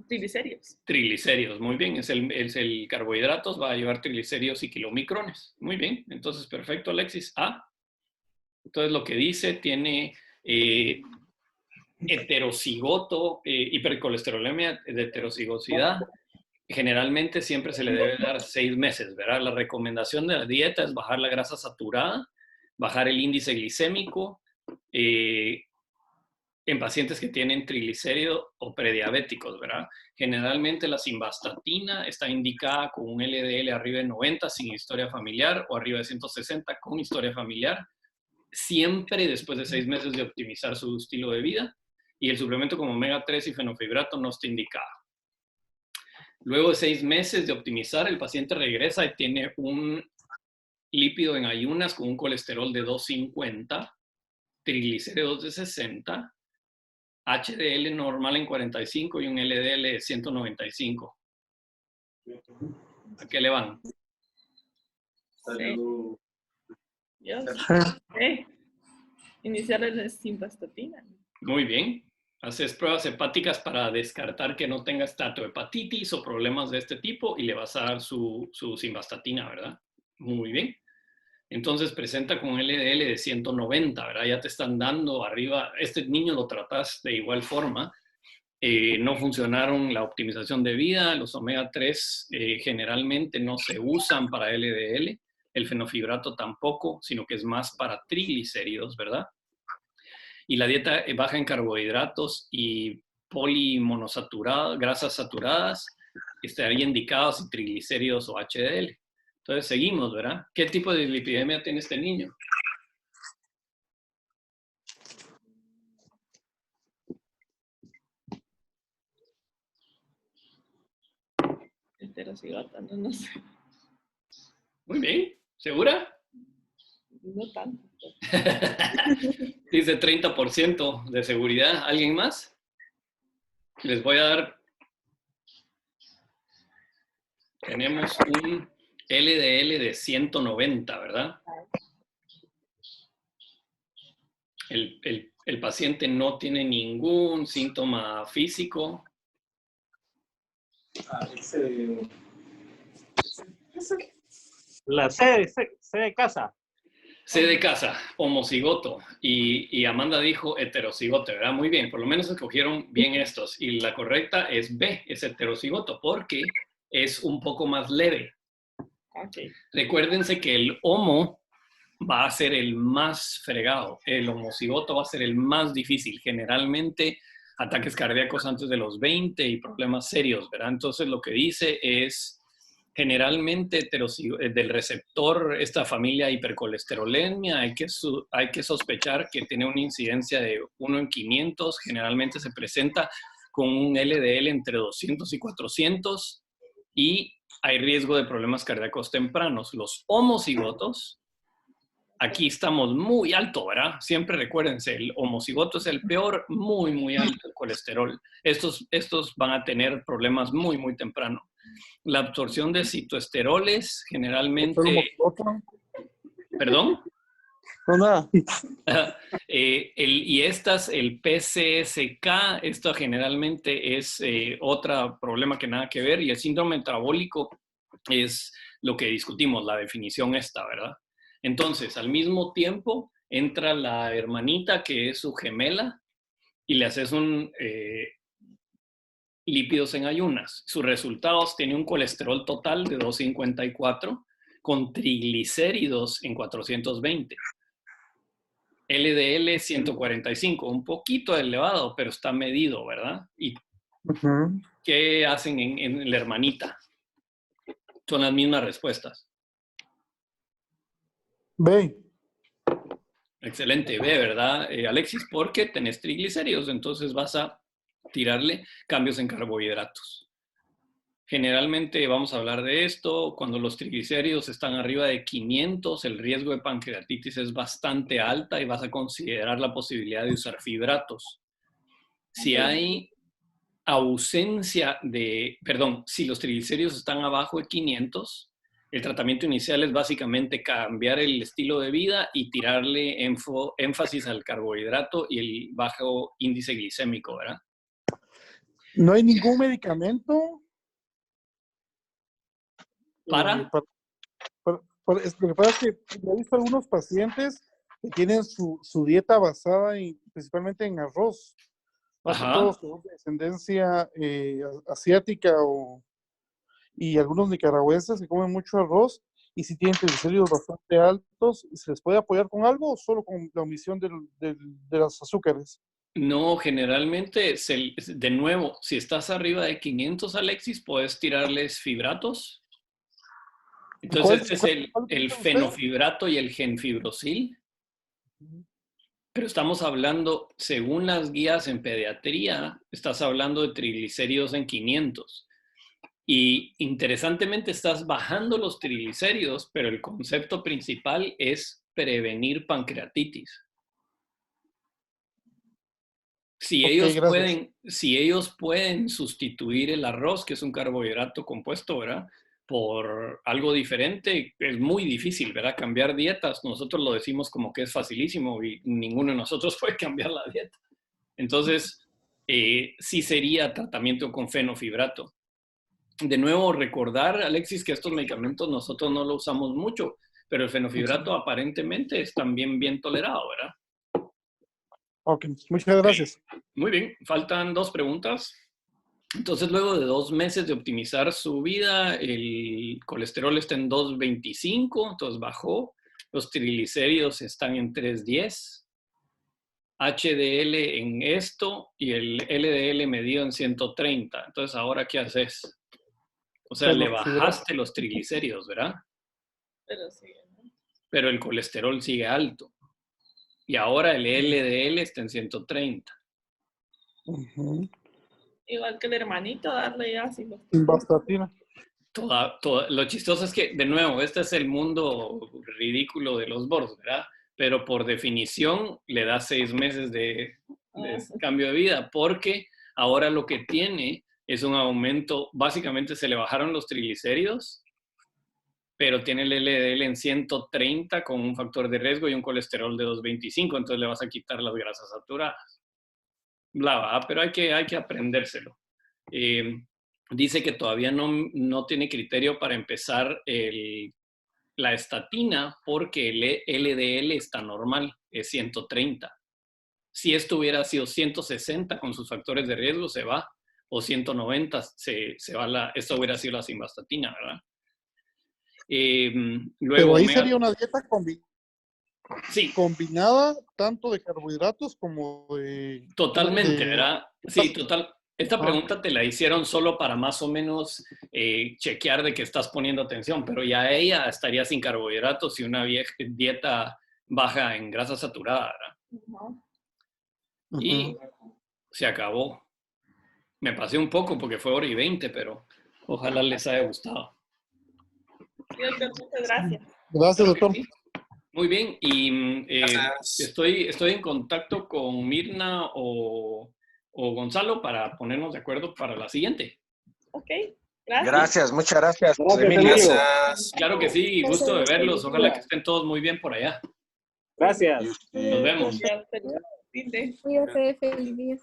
triglicéridos. Triglicéridos, muy bien. Es el carbohidratos, va a llevar triglicéridos y kilomicrones. Muy bien. Entonces, perfecto, Alexis. Entonces lo que dice tiene heterocigoto, hipercolesterolemia de heterocigosidad. Generalmente siempre se le debe dar 6 meses, ¿verdad? La recomendación de la dieta es bajar la grasa saturada, bajar el índice glicémico en pacientes que tienen triglicéridos o prediabéticos, ¿verdad? Generalmente la simvastatina está indicada con un LDL arriba de 90 sin historia familiar o arriba de 160 con historia familiar, siempre después de 6 meses de optimizar su estilo de vida, y el suplemento como omega 3 y fenofibrato no está indicado. Luego de 6 meses de optimizar, el paciente regresa y tiene un lípido en ayunas con un colesterol de 250, triglicéridos de 60, HDL normal en 45 y un LDL de 195. ¿A qué le van? Iniciar la simvastatina. Muy bien. Haces pruebas hepáticas para descartar que no tenga estatohepatitis o problemas de este tipo y le vas a dar su simvastatina, ¿verdad? Muy bien. Entonces presenta con LDL de 190, ¿verdad? Ya te están dando arriba. Este niño lo tratas de igual forma. No funcionaron la optimización de vida. Los omega 3 generalmente no se usan para LDL. El fenofibrato tampoco, sino que es más para triglicéridos, ¿verdad? Y la dieta baja en carbohidratos y polimonosaturadas, grasas saturadas, estaría indicado si triglicéridos o HDL. Entonces seguimos, ¿verdad? ¿Qué tipo de dislipidemia tiene este niño? Heterocigota, no sé. Muy bien, ¿segura? No tanto. Dice 30% de seguridad. ¿Alguien más? Les voy a dar tenemos un LDL de 190, ¿verdad? El paciente no tiene ningún síntoma físico. La C de casa. C de casa, homocigoto. Y Amanda dijo heterocigoto, ¿verdad? Muy bien, por lo menos escogieron bien estos. Y la correcta es B, es heterocigoto, porque es un poco más leve. Okay. Recuérdense que el homo va a ser el más fregado, el homocigoto va a ser el más difícil. Generalmente ataques cardíacos antes de los 20 y problemas serios, ¿verdad? Entonces lo que dice es generalmente del receptor, esta familia hipercolesterolemia, hay que sospechar que tiene una incidencia de 1 en 500, generalmente se presenta con un LDL entre 200 y 400 y hay riesgo de problemas cardíacos tempranos. Los homocigotos, aquí estamos muy alto, ¿verdad? Siempre recuérdense, el homocigoto es el peor, muy, muy alto el colesterol. Estos van a tener problemas muy, muy temprano. La absorción de citoesteroles generalmente... ¿Perdón? No, nada. Y el PCSK, esto generalmente es otro problema que nada que ver, y el síndrome metabólico es lo que discutimos, la definición esta, ¿verdad? Entonces, al mismo tiempo, entra la hermanita que es su gemela y le haces un lípidos en ayunas. Sus resultados tiene un colesterol total de 254 con triglicéridos en 420. LDL 145, un poquito elevado, pero está medido, ¿verdad? ¿Y qué hacen en la hermanita? Son las mismas respuestas. B. Excelente, B, ¿verdad, Alexis? Porque tenés triglicéridos, entonces vas a tirarle cambios en carbohidratos. Generalmente vamos a hablar de esto. Cuando los triglicéridos están arriba de 500, el riesgo de pancreatitis es bastante alta y vas a considerar la posibilidad de usar fibratos. Si hay ausencia de, perdón, si los triglicéridos están abajo de 500, el tratamiento inicial es básicamente cambiar el estilo de vida y tirarle énfasis al carbohidrato y el bajo índice glicémico, ¿verdad? ¿No hay ningún medicamento? ¿Para? Lo que pasa es que he visto algunos pacientes que tienen su dieta basada principalmente en arroz. Más que todos con descendencia asiática y algunos nicaragüenses que comen mucho arroz y si tienen triglicéridos bastante altos, ¿se les puede apoyar con algo o solo con la omisión de los azúcares? No, generalmente, de nuevo, si estás arriba de 500, Alexis, puedes tirarles fibratos. Entonces, este es el fenofibrato y el genfibrosil. Pero estamos hablando, según las guías en pediatría, estás hablando de triglicéridos en 500. Y interesantemente estás bajando los triglicéridos, pero el concepto principal es prevenir pancreatitis. Si ellos pueden sustituir el arroz, que es un carbohidrato compuesto, ¿verdad?, por algo diferente, es muy difícil, ¿verdad?, cambiar dietas. Nosotros lo decimos como que es facilísimo y ninguno de nosotros puede cambiar la dieta. Entonces, sí sería tratamiento con fenofibrato. De nuevo, recordar, Alexis, que estos medicamentos nosotros no los usamos mucho, pero el fenofibrato aparentemente es también bien tolerado, ¿verdad? Ok, muchas gracias. Muy bien, faltan 2 preguntas. Entonces, luego de 2 meses de optimizar su vida, el colesterol está en 225, entonces bajó. Los triglicéridos están en 310. HDL en esto y el LDL medido en 130. Entonces, ¿ahora qué haces? O sea, le bajaste los triglicéridos, ¿verdad? Pero sí, ¿no? Pero el colesterol sigue alto. Y ahora el LDL está en 130. Igual que el hermanito, darle ya así. Vastatina. Lo chistoso es que, de nuevo, este es el mundo ridículo de los boards, ¿verdad? Pero por definición le da 6 meses de cambio de vida, porque ahora lo que tiene es un aumento, básicamente se le bajaron los triglicéridos, pero tiene el LDL en 130 con un factor de riesgo y un colesterol de 225, entonces le vas a quitar las grasas saturadas. Bla, pero hay que aprendérselo. Dice que todavía no tiene criterio para empezar la estatina porque el LDL está normal, es 130. Si esto hubiera sido 160 con sus factores de riesgo, se va, o 190 se va esto hubiera sido la simvastatina, ¿verdad? Luego, pero ahí sería una dieta sí, combinada tanto de carbohidratos como de... totalmente, ¿verdad? Sí, total. Esta pregunta te la hicieron solo para más o menos chequear de que estás poniendo atención, pero ya ella estaría sin carbohidratos y una dieta baja en grasa saturada, ¿verdad? Y se acabó. Me pasé un poco porque fue 1:20, pero ojalá les haya gustado. Sí, doctor, muchas gracias. Gracias, doctor. Muy bien, y Gracias. estoy en contacto con Mirna o Gonzalo para ponernos de acuerdo para la siguiente. Ok, gracias. Gracias, muchas gracias. Gracias, Emilio. Gracias. Claro que sí, gusto de verlos. Ojalá que estén todos muy bien por allá. Gracias. Nos vemos. Feliz fin de. Cuídate, feliz día.